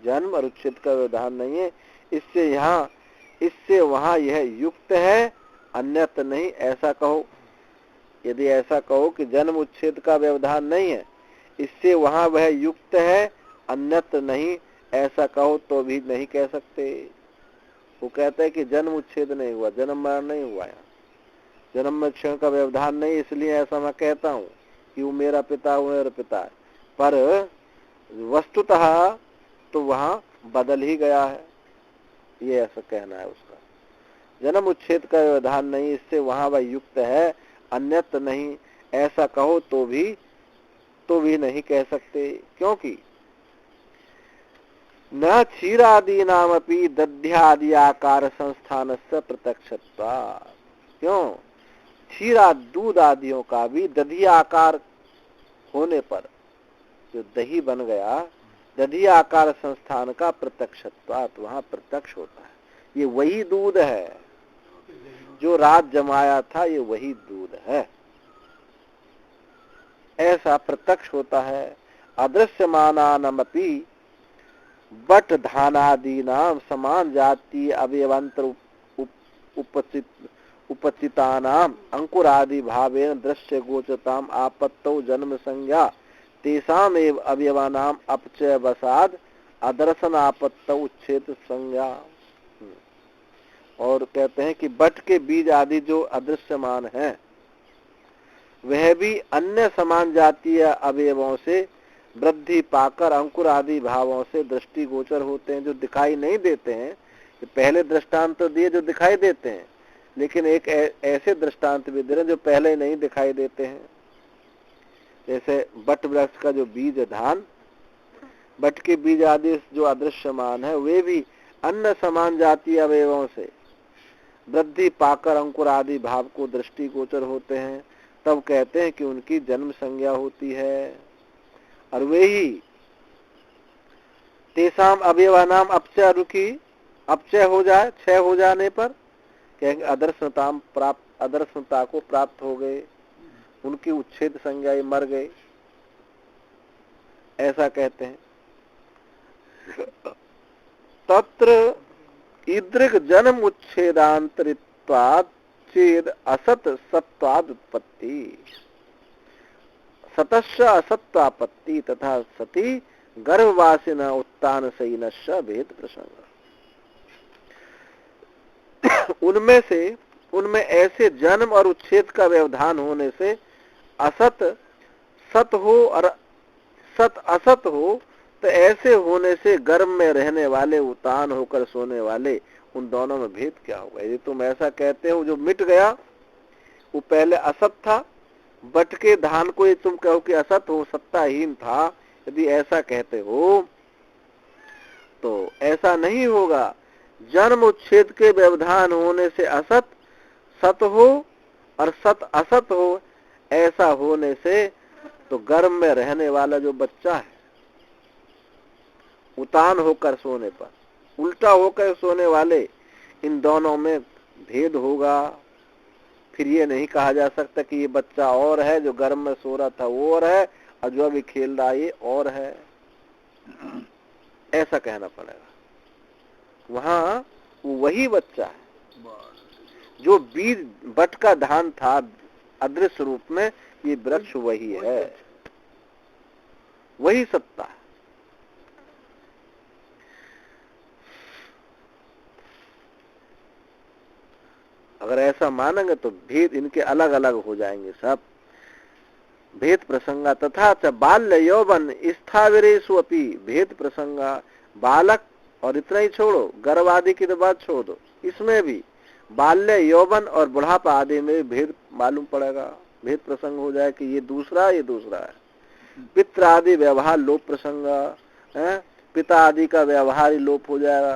जन्म और उच्छेद का व्यवधान नहीं है। इससे वहां यह युक्त है, अन्यत्र नहीं, ऐसा कहो। यदि ऐसा कहो कि जन्म उच्छेद का व्यवधान नहीं है, इससे वहां वह युक्त है, अन्यत्र नहीं ऐसा कहो तो भी नहीं कह सकते। वो कहते हैं कि जन्म उच्छेद नहीं हुआ, जन्म मरण नहीं हुआ, यहाँ जन्म में क्षण का व्यवधान नहीं, इसलिए ऐसा मैं कहता हूँ कि वो मेरा पिता, वो मेरा पिता है, पर वस्तुतः तो वहाँ बदल ही गया है, ये ऐसा कहना है उसका। जन्म उच्छेद का व्यवधान नहीं, इससे वहाँ वह युक्त है, अन्यत्र नहीं ऐसा कहो तो भी नहीं कह सकते, क्योंकि न क्षीरादीनामपि दध्यादि आकार संस्थानस्य प्रत्यक्षत्वात्। क्यों? क्षीरा दूध आदियों का भी दधी आकार होने पर, जो दही बन गया, दधी आकार संस्थान का प्रत्यक्षत्वात्, वहां प्रत्यक्ष होता है। ये वही दूध है जो रात जमाया था, ये वही दूध है, ऐसा प्रत्यक्ष होता है। अदृश्यमानानमपि बट धानादीनाम समान जाति अवयवंतर उपचितानाम अंकुरादि भावेन दृश्य गोचरताम आपत्तौ जन्म संज्ञा तेषाम एव अवयवानाम अपचय वसाद अदर्शन आपत्तौ उच्छेद संज्ञा। और कहते हैं कि बट के बीज आदि जो अदृश्यमान है, वह भी अन्य समान जातीय अवयवों से वृद्धि पाकर अंकुर आदि भावों से दृष्टि गोचर होते हैं, जो दिखाई नहीं देते हैं। पहले दृष्टांत तो दिए जो दिखाई देते हैं, लेकिन एक ऐसे दृष्टांत भी दे रहे जो पहले नहीं दिखाई देते हैं। जैसे बट वृक्ष का जो बीज है धान, बट के बीज आदि जो अदृश्यमान है, वे भी अन्य समान जातीय अवयवों से वृद्धि पाकर अंकुर आदि भाव को दृष्टि गोचर होते हैं, तब कहते हैं कि उनकी जन्म संज्ञा होती है। और वे ही तेसाम अवयवानाम अपचय रुकी, अपचय हो जाए, क्षय हो जाने पर कहेंगे अदर्शनता को प्राप्त हो गए, उनकी उच्छेद संज्ञा मर गए, ऐसा कहते हैं। तत्र ईदृग जन्म उच्छेदांतरित्वात् चेद असत सत्वाद उत्पत्ति, सतस्य असत्वापत्ति तथा सती गर्भवासिन उत्तान सैनस्य भेद प्रसंग। उनमें ऐसे जन्म और उच्छेद का व्यवधान होने से असत सत हो और सत असत हो, तो ऐसे होने से गर्भ में रहने वाले उतान होकर सोने वाले, उन दोनों में भेद क्या होगा? यदि तुम ऐसा कहते हो जो मिट गया वो पहले असत था, बट के धान को तुम कहो कि असत हो, सत्ताहीन था, यदि ऐसा कहते हो तो ऐसा नहीं होगा। जन्म उच्छेद के व्यवधान होने से असत सत हो और सत असत हो, ऐसा होने से तो गर्भ में रहने वाला जो बच्चा है उतान होकर सोने पर, उल्टा होकर सोने वाले, इन दोनों में भेद होगा। फिर ये नहीं कहा जा सकता कि ये बच्चा और है, जो गर्भ में सो रहा था वो और है, और जो अभी खेल रहा ये और है, ऐसा कहना पड़ेगा। वहां वही बच्चा है जो बीज बट का धान था अदृश्य रूप में, ये वृक्ष वही है, वही सत्ता है। अगर ऐसा मानेंगे तो भेद इनके अलग अलग हो जाएंगे सब। भेद प्रसंगा तथा च बाल्य यौवन स्थाविरेषु अपि भेद प्रसंगा, बालक और इतना ही छोड़ो, गर्भ आदि की तो बात छोड़ दो, इसमें भी बाल्य यौवन और बुढ़ापा आदि में भेद मालूम पड़ेगा, भेद प्रसंग हो जाए कि ये दूसरा है। पितृ आदि व्यवहार लोप प्रसंग है, पिता आदि का व्यवहार ही लोप हो जाएगा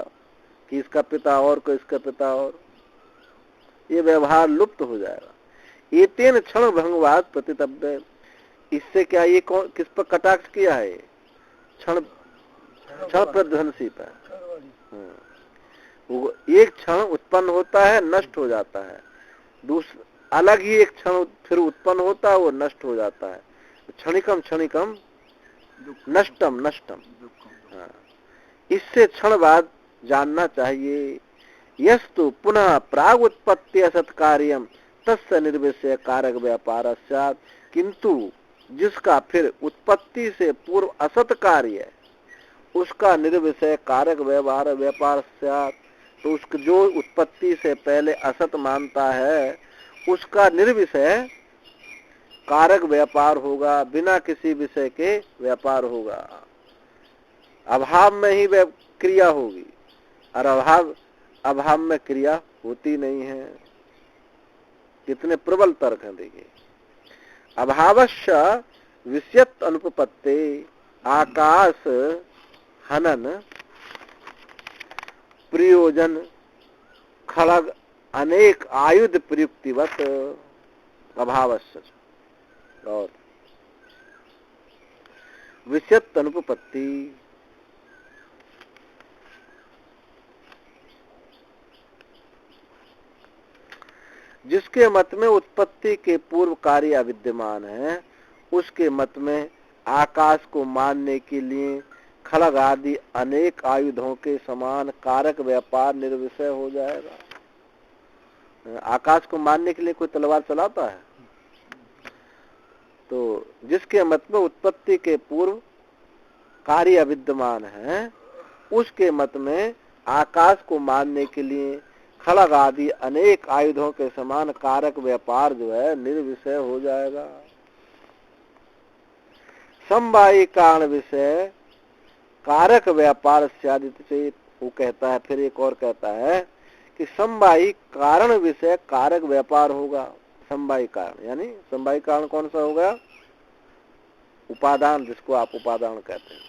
कि इसका पिता और को इसका पिता और, ये व्यवहार लुप्त हो जाएगा। एतेन क्षण भंगवाद प्रतितब्य, इससे क्या ये किस पर कटाक्ष किया है? क्षण प्रध्वंसी पर। वो एक क्षण उत्पन्न होता है, नष्ट हो जाता है, दूसरा अलग ही एक क्षण फिर उत्पन्न होता है, वो नष्ट हो जाता है। क्षणिकम क्षणिकम नष्टम नष्टम। हाँ, इससे क्षण बाद जानना चाहिए। यस्तु पुनः प्राग उत्पत्ति असत कार्यम तस्य निर्विषय कारक व्यापार, किंतु जिसका फिर उत्पत्ति से पूर्व असत कार्य उसका निर्विषय कारक व्यवहार व्यापार स्यात्, तो उसकी जो उत्पत्ति से पहले असत मानता है उसका निर्विषय कारक व्यापार होगा, बिना किसी विषय के व्यापार होगा। अभाव में ही क्रिया होगी और अभाव में क्रिया होती नहीं है। कितने प्रबल तर्क हैं देखिए। अभावस्य विषयत्व अनुपपत्ति आकाश हनन प्रयोजन खड़ग अनेक आयुध प्रयुक्तिवत अभावस्य और विषयत्व अनुपपत्ति। जिसके मत में उत्पत्ति के पूर्व कार्य अविद्यमान है, उसके मत में आकाश को मानने के लिए खड़ग आदि अनेक आयुधों के समान कारक व्यापार निर्विषय हो जाएगा। आकाश को मानने के लिए कोई तलवार चलाता है? तो जिसके मत में उत्पत्ति के पूर्व कार्य अविद्यमान है, उसके मत में आकाश को मानने के लिए खड़ग आदि अनेक आयुधों के समान कारक व्यापार जो है निर्विषय हो जाएगा। समवायी कारण विषय कारक व्यापार स्यादित चेत, वो कहता है। फिर एक और कहता है कि समवायी कारण विषय कारक व्यापार होगा। समवायी कारण यानी समवायी कारण कौन सा होगा? उपादान, जिसको आप उपादान कहते हैं।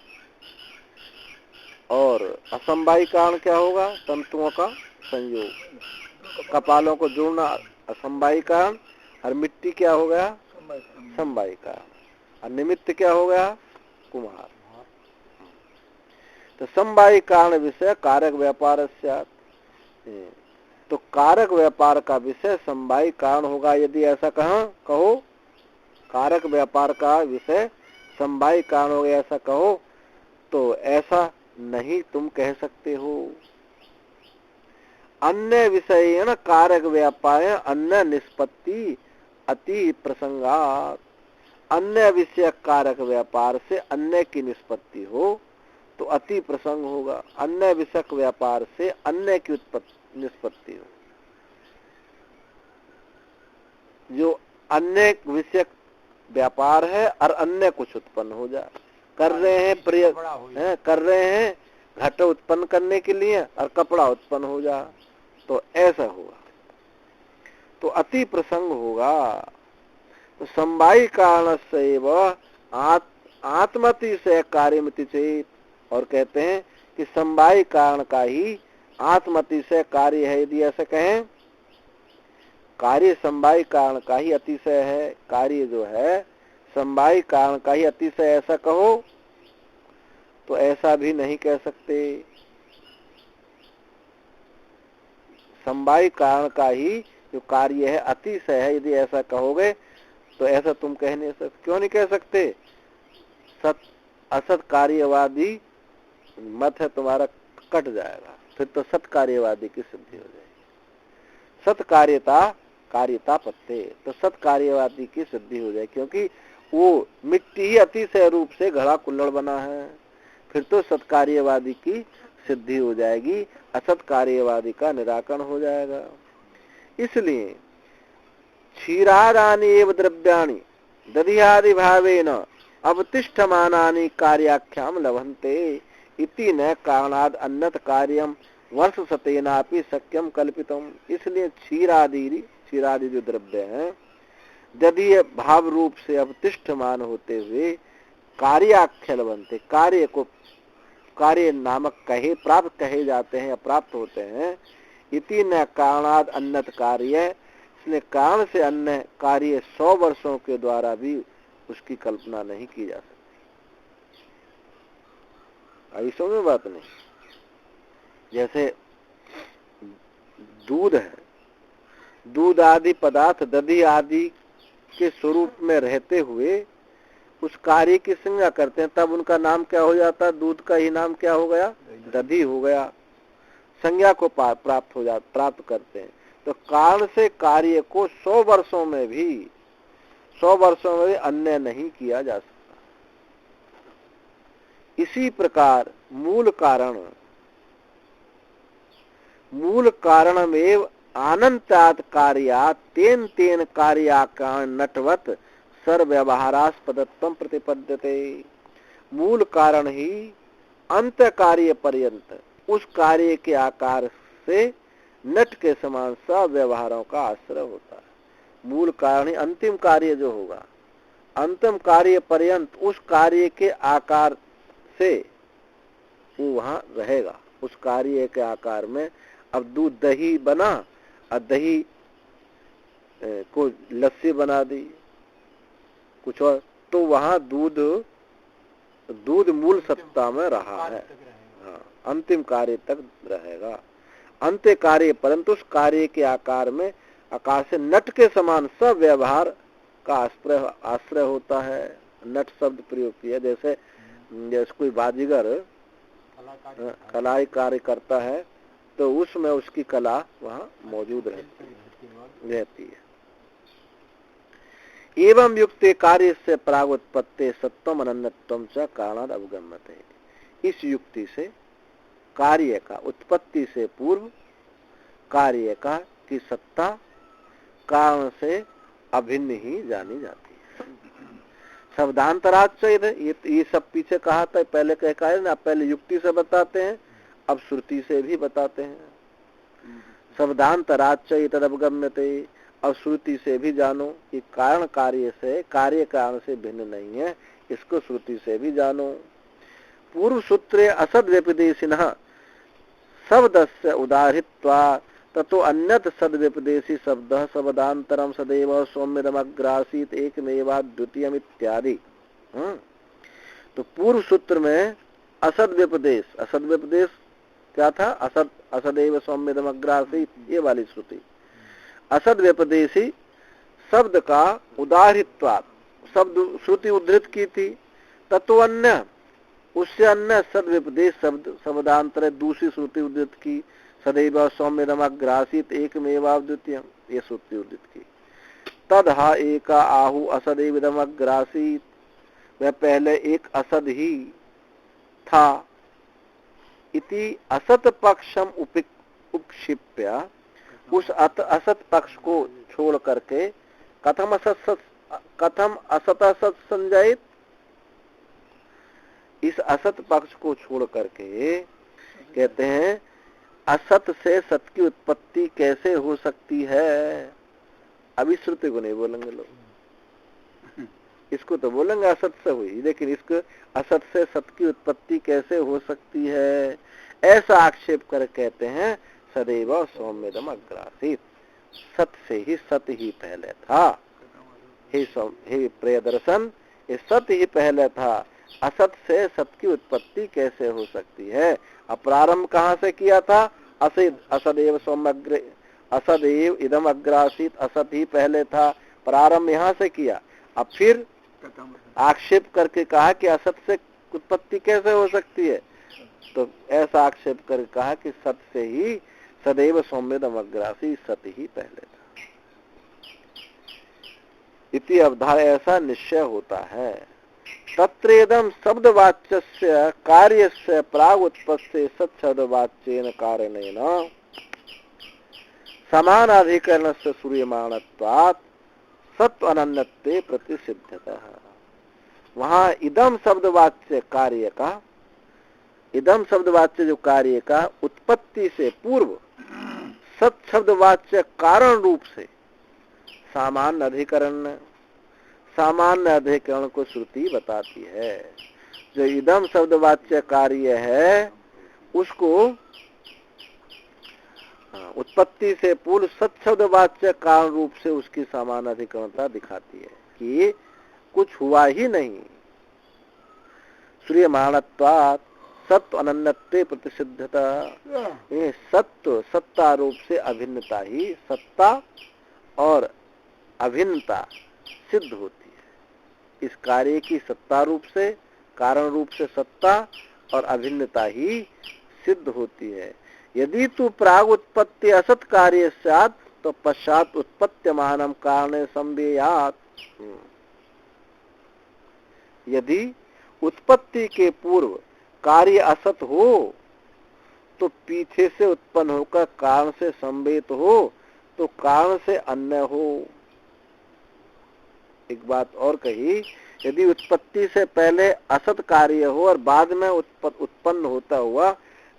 और असमवायी कारण क्या होगा? तंतुओं का संयोग, कपालों को जोड़ना असमवायी कारण, और मिट्टी क्या हो गया? समवायी कारण, और निमित्त क्या हो गया? कुम्हार। तो समवायी कारण विषय कारक व्यापार स्यात्, तो कारक व्यापार का विषय समवायी कारण होगा। यदि ऐसा कहो कारक व्यापार का विषय समवायी कारण हो गया, ऐसा कहो, तो ऐसा नहीं तुम कह सकते हो। अन्य विषय न कारक व्यापार अन्य निष्पत्ति अति प्रसंगात, अन्य विषय कारक व्यापार से अन्य की निष्पत्ति हो तो अति प्रसंग होगा। अन्य विषयक व्यापार से अन्य की निष्पत्ति हो, जो अन्य विषयक व्यापार है और अन्य कुछ उत्पन्न हो जाए। कर रहे हैं घट उत्पन्न करने के लिए और कपड़ा उत्पन्न हो जाए, तो ऐसा होगा, तो अति प्रसंग होगा। तो समवायी कारण से आत्मति से कार्यमिति चेत, और कहते हैं कि समवायी कारण का ही आत्मति से कार्य है। यदि ऐसा कहें कार्य समवायी कारण का ही अतिशय है, कार्य जो है समवायी कारण का ही अतिशय, ऐसा कहो तो ऐसा भी नहीं कह सकते। समवायी कारण का ही जो कार्य है अतिशय है, यदि ऐसा कहोगे तो ऐसा तुम कह नहीं सकते। क्यों नहीं कह सकते? सत असत कार्यवादी मत है तुम्हारा, कट जाएगा, फिर तो सत कार्यवादी की सिद्धि हो जाएगी। सत कार्यता पत्ते, तो सत कार्यवादी की सिद्धि हो जाए, क्योंकि वो मिट्टी ही अतिशय रूप से घड़ा कुल्हड़ बना है, फिर तो सत्कार्यवादी की सिद्धि हो जाएगी, असत कार्यवादी का निराकरण हो जाएगा। इसलिए क्षीरादानि एव द्रव्याणि दधियादि भावेन अवतिष्ठमानानि कार्याख्याम लभन्ते इति न कारणाद अन्यत कार्यम वर्ष सतेनापि शक्यम कल्पितम। इसलिए क्षीरादि जो द्रव्य हैं दधीय भाव रूप से अवतिष्ठमान होते हुए कार्याख्य लभन्ते, कार्य नामक प्राप्त कहे जाते हैं या प्राप्त होते हैं। इति न कारणाद अन्यत कार्य, इसलिए कारण से अन्य कार्य 100 वर्षों के द्वारा भी उसकी कल्पना नहीं की जा सकती। अभी समझ बात नहीं? जैसे दूध है, दूध आदि पदार्थ दधि आदि के स्वरूप में रहते हुए उस कार्य की संज्ञा करते हैं, तब उनका नाम क्या हो जाता है? दूध का ही नाम क्या हो गया? दधि हो गया। संज्ञा को प्राप्त करते हैं। तो कारण से कार्य को 100 वर्षों में भी अन्य नहीं किया जा सकता। इसी प्रकार मूल कारणमेव अनंतात् कार्यात् तेन तेन कार्याकारण नटवत सर्वव्यवहारास्पदत्वं प्रतिपद्यते। मूल कारण ही अंत कार्य पर्यंत उस कार्य के आकार से नट के समान सब व्यवहारों का आश्रय होता है। मूल कारण ही अंतिम कार्य जो होगा, अंतिम कार्य पर्यंत उस कार्य के आकार से वो वहां रहेगा। उस कार्य के आकार में अब दूध दही बना और दही को लस्सी बना दी कुछ और, तो वहां दूध मूल सत्ता में रहा है। हाँ, अंतिम कार्य तक रहेगा। अंत्य कार्य परंतु उस कार्य के आकार में आकार से नट के समान सब व्यवहार का आश्रय होता है। नट शब्द प्रयोग किया, जैसे कोई बाजीगर कलाई कार्य करता है तो उसमें उसकी कला वहां मौजूद रहती है। एवं युक्ते कार्य से प्रागुत्पत्ति सत्वम अनन्यत्वम च कारणाद अवगम्यते। इस युक्ति से कार्य का उत्पत्ति से पूर्व कार्य का की सत्ता कारण से अभिन्न ही जानी जाती है। शब्दांतराच ये सब पीछे कहा था, पहले कहा है ना, पहले युक्ति से बताते हैं, अब श्रुति से भी बताते हैं। शब्दांतराच तदवगम्यते, और श्रुति से भी जानो कि कारण कार्य से कार्य कारण से भिन्न नहीं है, इसको श्रुति से भी जानो। पूर्व सूत्रे असद व्यपदेशिनः शब्दस्य उदाहृत्वा ततो अन्यत सद व्यपदेशी शब्दः शब्दांतरम सदैव सौम्यदमग्रासीत एकमेवाद्वितीयम् इत्यादि। तो पूर्व सूत्र में असद व्यपदेश क्या था? असदैव सौम्यदमग्रासीत, ये वाली श्रुति। असद व्यपदेशी शब्द का उदाहृत्वा, शब्द श्रुति उद्धृत की थी, ततो अन्य, उससे अन्य सद व्यपदेश शब्द शब्दांतर दूसरी श्रुति उद्धृत की, सदैव सौम्यदमग्रासीत एकमेवाद्वितीयम्, ये श्रुति उद्धृत की। तदहा एका आहु असदैवदमग्रासीत, वह पहले एक असद ही था। इति असत पक्षम उपक्षिप्य, उस असत पक्ष को छोड़ करके कथम असत संजायित, इस असत पक्ष को छोड़ करके कहते हैं असत से सत की उत्पत्ति कैसे हो सकती है। अभी श्रुति को नहीं बोलेंगे लोग, इसको तो बोलेंगे असत से हुई, लेकिन इसको असत से सत की उत्पत्ति कैसे हो सकती है, ऐसा आक्षेप कर कहते हैं सदैव सौम्यदम अग्रासीत, सत से ही सत ही पहले था। हे प्रियदर्शन, ये सत ही पहले था, असत से सत की उत्पत्ति कैसे हो सकती है। अब प्रारंभ कहाँ से किया था? असदेव सौम्य, असदेव इदम अग्रासीत, असत ही पहले था, प्रारंभ यहाँ से किया। अब फिर आक्षेप करके कहा कि असत से उत्पत्ति कैसे हो सकती है, तो ऐसा आक्षेप करके कहा कि सत से ही सदैव सौम्यदम अग्रासी, सत ही पहले था। इति अवधाय, ऐसा निश्चय होता है। तत्रेदम शब्दवाच्यस्य कार्यस्य प्राग उत्पत्ति सत्शब्दवाच्येन कारणेन समानाधिकरणस्य सूर्यमाणत्वात् सत्व अनन्यत्वे प्रतिसिद्धतः। वहां इदम शब्दवाच्य कार्य का, इदम शब्दवाच्य जो कार्य का उत्पत्ति से पूर्व सत शब्दवाच्य कारण रूप से सामान्य अधिकरण को श्रुति बताती है। जो इदम शब्दवाच्य कार्य है उसको उत्पत्ति से पूर्व सत शब्दवाच्य कारण रूप से उसकी सामान्य अधिकरणता दिखाती है कि कुछ हुआ ही नहीं। सूर्यमाणत्वात् सत्व अनन्यत्वे प्रतिसिद्धता, ये सत्व सत्ता रूप से अभिन्नता ही, सत्ता और अभिन्नता सिद्ध होती है। इस कार्य की सत्ता रूप से, कारण रूप से सत्ता और अभिन्नता ही सिद्ध होती है। यदि तू प्राग उत्पत्ति असत कार्य स्यात् तो पश्चात उत्पत्त्यमानम कारणे संवेयात्। यदि उत्पत्ति के पूर्व कार्य असत हो तो पीछे से उत्पन्न होकर कारण से संवेत हो तो कारण से अन्य हो। एक बात और कही, यदि उत्पत्ति से पहले असत कार्य हो और बाद में उत्पन्न होता हुआ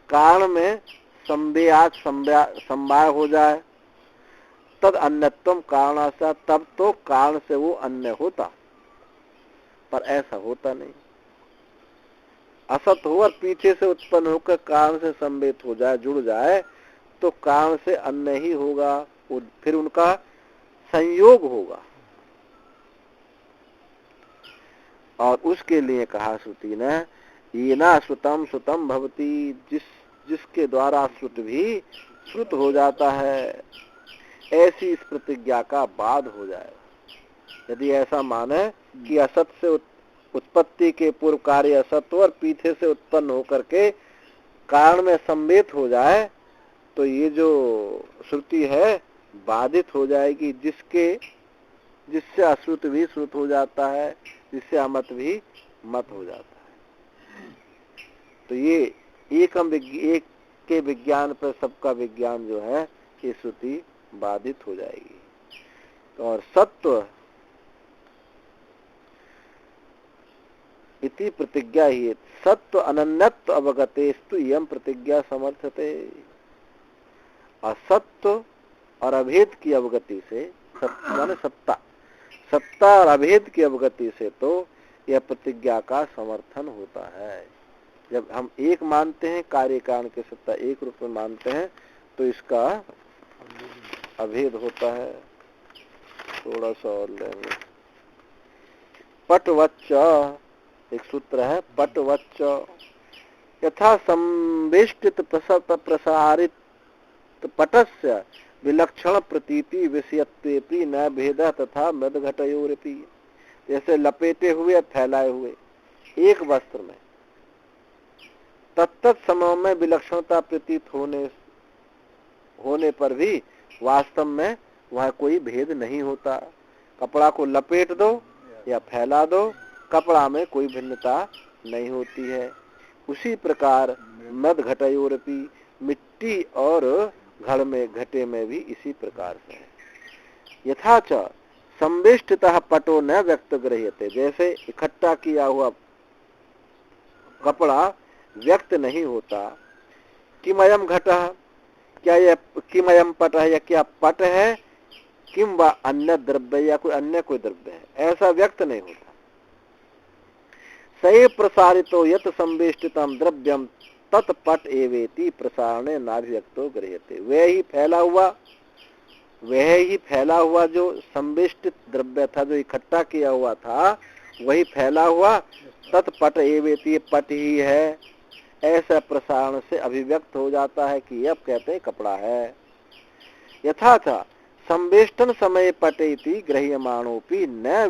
कारण में संवाय हो जाए तद अन्यत्वम कारणासा, तब तो कारण से वो अन्य होता, पर ऐसा होता नहीं। असत हो और पीछे से उत्पन्न होकर कारण से संवेत हो जाए, जुड़ जाए, तो कारण से अन्य ही होगा, फिर उनका संयोग होगा। और उसके लिए कहा श्रुति ने, ये ना श्रुतम श्रुतम भवती, जिसके द्वारा श्रुत भी श्रुत हो जाता है, ऐसी इस प्रतिज्ञा का बाद हो जाए। यदि ऐसा माने कि असत से उत्पत्ति के पूर्व कार्य असत हो और पीछे से उत्पन्न होकर के कारण में संवेत हो जाए, तो ये जो श्रुति है बाधित हो जाएगी, जिससे अश्रुत भी श्रुत हो जाता है, जिससे अमत भी मत हो जाता है। तो ये एक के विज्ञान पर सबका विज्ञान जो है, ये श्रुति बाधित हो जाएगी। और सत्व इति प्रतिज्ञा ही सत्व अनन्यत्व अवगतेस्तु यम प्रतिज्ञा समर्थते। असत्व और अभेद की अवगति से, माने सत्ता और अभेद की अवगति से तो यह प्रतिज्ञा का समर्थन होता है। जब हम एक मानते हैं, कार्य कारण के सत्ता एक रूप में मानते हैं, तो इसका अभेद होता है। थोड़ा सा और लेंगे। पटवच्च एक सूत्र है, पटवच्च यथा संवेष्टित प्रसारित पटस्य विलक्षण प्रतीति विषयत्वेपि न भेदः तथा मदघटयोरपि। जैसे लपेटे हुए फैलाए हुए एक वस्त्र में तत्त समय में विलक्षणता प्रतीत होने पर भी वास्तव में वह कोई भेद नहीं होता। कपड़ा को लपेट दो या फैला दो, कपड़ा में कोई भिन्नता नहीं होती है। उसी प्रकार मद घटयोरपि, मिट्टी और घटे में भी इसी प्रकार से है। यथाच संवेष्टितः पटो न व्यक्त गृह्यते, जैसे इकट्ठा किया हुआ कपड़ा व्यक्त नहीं होता। किमयम घटः, क्या यह किमयम पट है, या क्या पट है, किम व अन्य द्रव्य या कोई अन्य कोई द्रव्य है, ऐसा व्यक्त नहीं होता। सए प्रसारितो यत संवेष्टितम द्रव्यम तत्पट एवेति प्रसारणे नाभिव्यक्तो गृह्यते। वह ही फैला हुआ जो संवेष्टित द्रव्य था, जो इकट्ठा किया हुआ था, वही फैला हुआ तत्पट एवेति, पट ही है, ऐसा प्रसारण से अभिव्यक्त हो जाता है कि अब कहते हैं कपड़ा है। यथा था संवेष्टन समय पटेति गृह्यमाणोपि न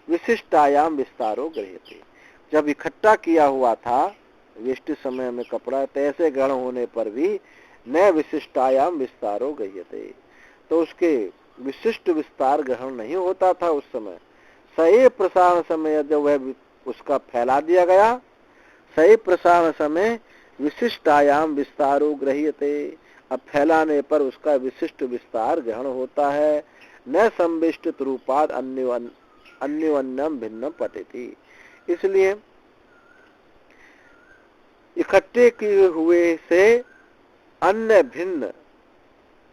विशिष्टायाम विस्तारो गृह्यते। जब इकट्ठा किया हुआ था विशिष्ट समय में कपड़ा, तैसे ग्रहण होने पर भी न विशिष्टायाम विस्तारो गृह्यते, तो उसके विशिष्ट विस्तार ग्रहण नहीं होता था उस समय। सही प्रसारण समय जब वह उसका फैला दिया गया, सही प्रसारण समय विशिष्टायाम विस्तारो गृह्यते, अब फैलाने पर उसका विशिष्ट विस्तार ग्रहण होता है। न संविष्टित रूपाद अन्योन्यम भिन्नम पठेति, इसलिए इकट्ठे किए हुए से अन्य भिन्न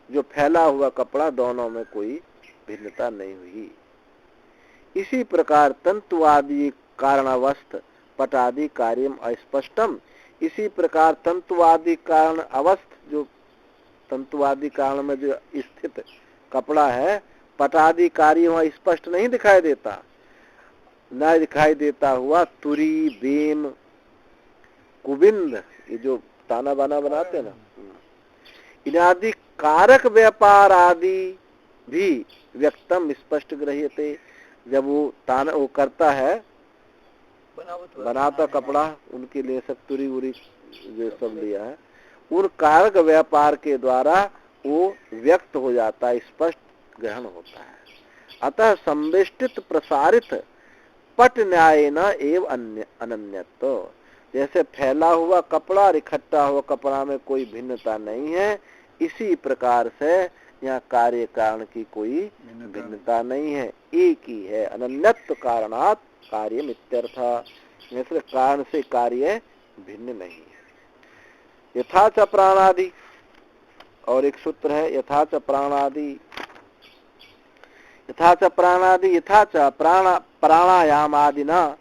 जो फैला हुआ कपड़ा, दोनों में कोई भिन्नता नहीं हुई। इसी प्रकार तंतुवादी कारणावस्थ पटादि कार्यम अस्पष्टम, इसी प्रकार तंतुवादी कारण अवस्थ, जो तंतुवादी कारण में जो स्थित कपड़ा है, पटादि कार्य वहां स्पष्ट नहीं दिखाई देता, न दिखाई देता हुआ तुरी, बेम, कुबिंद, ये जो ताना बाना बनाते ना, इनादि कारक व्यापार आदि भी व्यक्तम स्पष्ट गृह्यते। जब वो ताना वो करता है, बनाता कपड़ा, उनके लिए सब तुरी उरी जो सब लिया है, उन कारक व्यापार के द्वारा वो व्यक्त हो जाता है, स्पष्ट ग्रहण होता है। अतः संवेष्टित प्रसारित पट न्याय न एव अनन्यत्व। जैसे फैला हुआ कपड़ा और इकट्ठा हुआ कपड़ा में कोई भिन्नता नहीं है, इसी प्रकार से यहाँ कार्य कारण की कोई भिन्नता नहीं है, एक ही है। अनन्यत्व कारणात् कार्य इत्यर्थ। जैसे कारण से कार्य भिन्न नहीं है। यथा च प्राणादि, और एक सूत्र है यथा च प्राणादि, यथा च प्राणादि यथा च प्राणायाम आदिना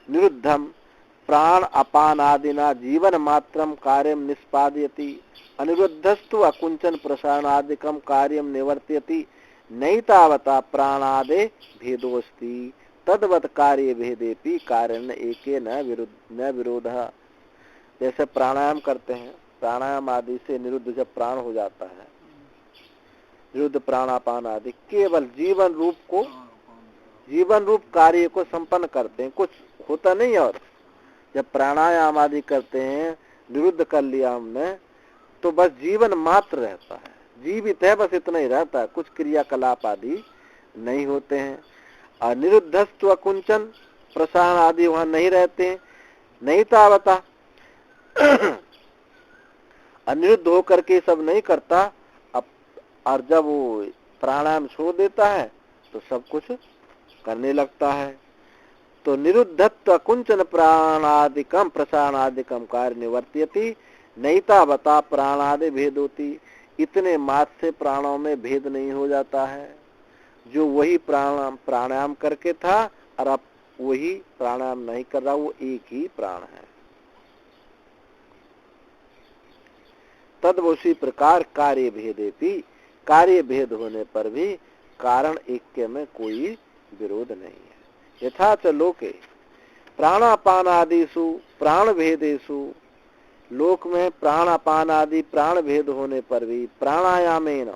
निरुद्धम प्राण अपानादिना जीवन मात्रम कार्यम निष्पादयति अनिरुद्धस्तु अकुंचन प्रसारणादिकम कार्यम निवर्तयति नहीं तावता प्राणादे भेदोस्ति तद्वत कार्य भेदेपि कारण एके न विरोधः। जैसे प्राणायाम करते हैं, प्राणायाम आदि से निरुद्ध जब प्राण हो जाता है, निरुद्ध प्राणापान आदि केवल जीवन रूप कार्य को संपन्न करते हैं, कुछ होता नहीं। और जब प्राणायाम आदि करते हैं, निरुद्ध कर लिया हमने, तो बस जीवन मात्र रहता है, जीवित है, बस इतना ही रहता है, कुछ क्रियाकलाप आदि नहीं होते हैं। और निरुद्धस्तु अकुंचन प्रसारण आदि वहां नहीं रहते हैं, नहीं तावता अनिरुद्ध होकर के सब नहीं करता। अब और जब वो प्राणायाम छोड़ देता है तो सब कुछ करने लगता है। तो निरुद्धत्व कुंचन प्राणादिकम प्रसारणादिकम कार्य निवर्त्यति नहीं तावता प्राणादि भेद होती। इतने मात्र से प्राणों में भेद नहीं हो जाता है। जो वही प्राणायाम करके था और अब वही प्राणायाम नहीं कर रहा, वो एक ही प्राण है। तद उसी प्रकार कार्य भेदेपि, कार्य भेद होने पर भी कारण ऐक्य में कोई विरोध नहीं है। यथा च लोके प्राणापान आदिषु प्राण भेदेषु, लोक में प्राणापान आदि प्राण भेद होने पर भी प्राणायामेन,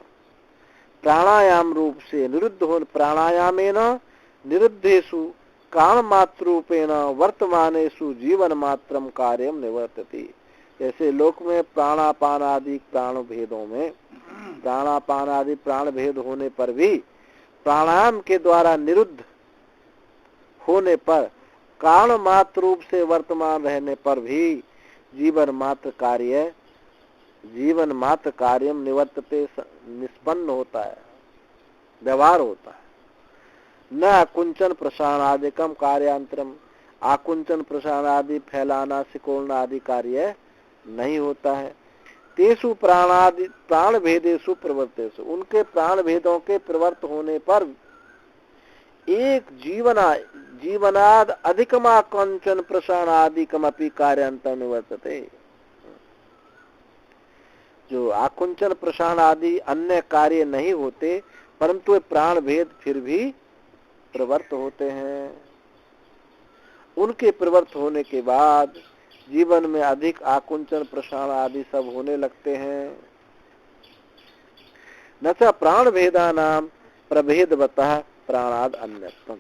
प्राणायाम रूप से निरुद्ध हो, प्राणायामेन निरुद्धेषु काल मात्र रूपेण वर्तमानेषु जीवन मात्रम कार्यम निवर्तति। जैसे लोक में प्राणापान आदि प्राण भेदों में, प्राणापान आदि प्राण भेद होने पर भी प्राणायाम के द्वारा निरुद्ध होने पर कारण मात्र रूप से वर्तमान रहने पर भी जीवन मात्र कार्यम निवर्तते, निष्पन्न होता है, व्यवहार होता है। न आकुंचन प्रसारणादिकम कार्यांतरम, आकुंचन प्रसारण आदि फैलाना सिकोड़ना आदि कार्य नहीं होता है। तेसु प्राण भेदेशु प्रवर्तेषु, उनके प्राण भेदों के प्रवर्त होने पर एक जीवनाद अधिकमाकुंचन प्रसारणादिकमपि कार्यांतर निवर्तते। जो आकुंचन प्रसारण आदि अन्य कार्य नहीं होते, परंतु प्राण भेद फिर भी प्रवर्त होते हैं। उनके प्रवर्त होने के बाद जीवन में अधिक आकुंचन प्रसारण आदि सब होने लगते हैं। न च प्राण भेदानाम प्रभेदवतः प्राणाद अन्यत्वम,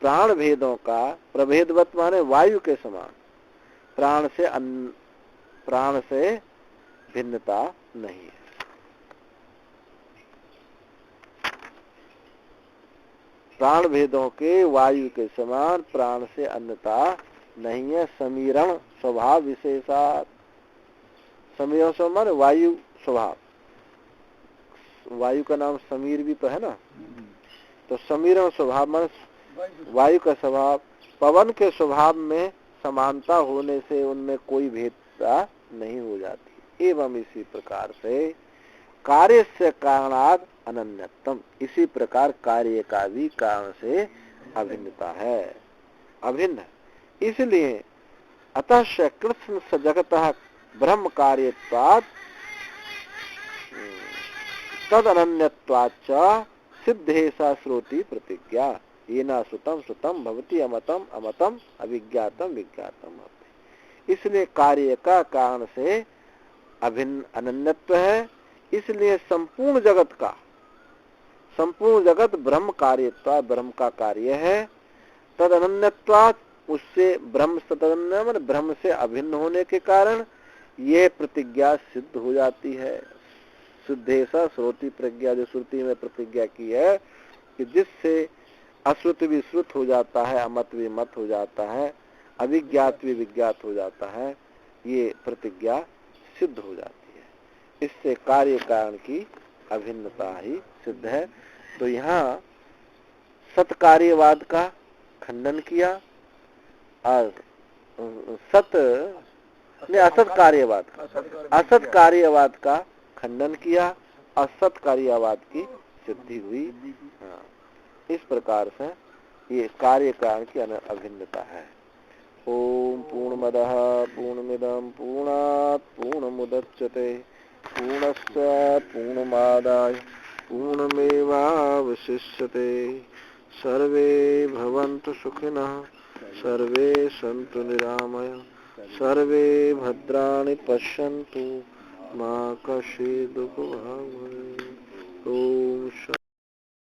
प्राण भेदों का प्रभेदवत माने वायु के समान प्राण से भिन्नता नहीं है। प्राण भेदों के वायु के समान प्राण से अन्यता नहीं है। समीरण स्वभाव विशेषात, समीरण समान वायु स्वभाव, वायु का नाम समीर भी तो है ना, तो समीरण स्वभाव मान वायु का स्वभाव, पवन के स्वभाव में समानता होने से उनमें कोई भेदता नहीं हो जाती। एवं इसी प्रकार से कार्य से कारणाद अनन्यत्वम, इसी प्रकार कार्य का भी कारण से अभिन्नता है, अभिन्न। इसलिए अतः कृष्ण स जगतः ब्रह्म कार्यत्वात् तद अनन्यत्वाच्च सिद्धे सा श्रोति प्रतिज्ञा येना श्रुतम श्रुतम भवति अमतम अमतम अविज्ञातम विज्ञातम। इसलिए कार्य का कारण से अभिन्न अनन्यत्व है। इसलिए संपूर्ण जगत ब्रह्म कार्यत्वा, ब्रह्म का कार्य है। तद अनन्यत्वा, उससे ब्रह्म से अभिन्न होने के कारण ये प्रतिज्ञा सिद्ध हो जाती है। सिद्धेसा श्रोति प्रज्ञा, जो श्रुति में प्रतिज्ञा की है कि जिससे अश्रुत भी श्रुत हो जाता है, अमत भी मत हो जाता है, अविज्ञात भी विज्ञात हो जाता है, ये प्रतिज्ञा सिद्ध हो जाती है। इससे कार्य कारण की अभिन्नता ही सिद्ध है। तो यहाँ सत्कार्यवाद का खंडन किया और असत कार्यवाद का खंडन किया और सत कार्यवाद की सिद्धि हुई। हाँ, इस प्रकार से ये कार्य कारण की अभिन्नता है। ओम पूर्णमदः पूर्णमिदं पूर्णात् पूर्णमुदच्यते पूर्णस्य पूर्णमादाय पूर्णमेवावशिष्यते। सर्वे भवन्तु सुखिनः, सर्वे सन्तु निरामया, सर्वे भद्राणि पश्यन्तु मा कश्चित् दुःखभाग् भवेत्। ओम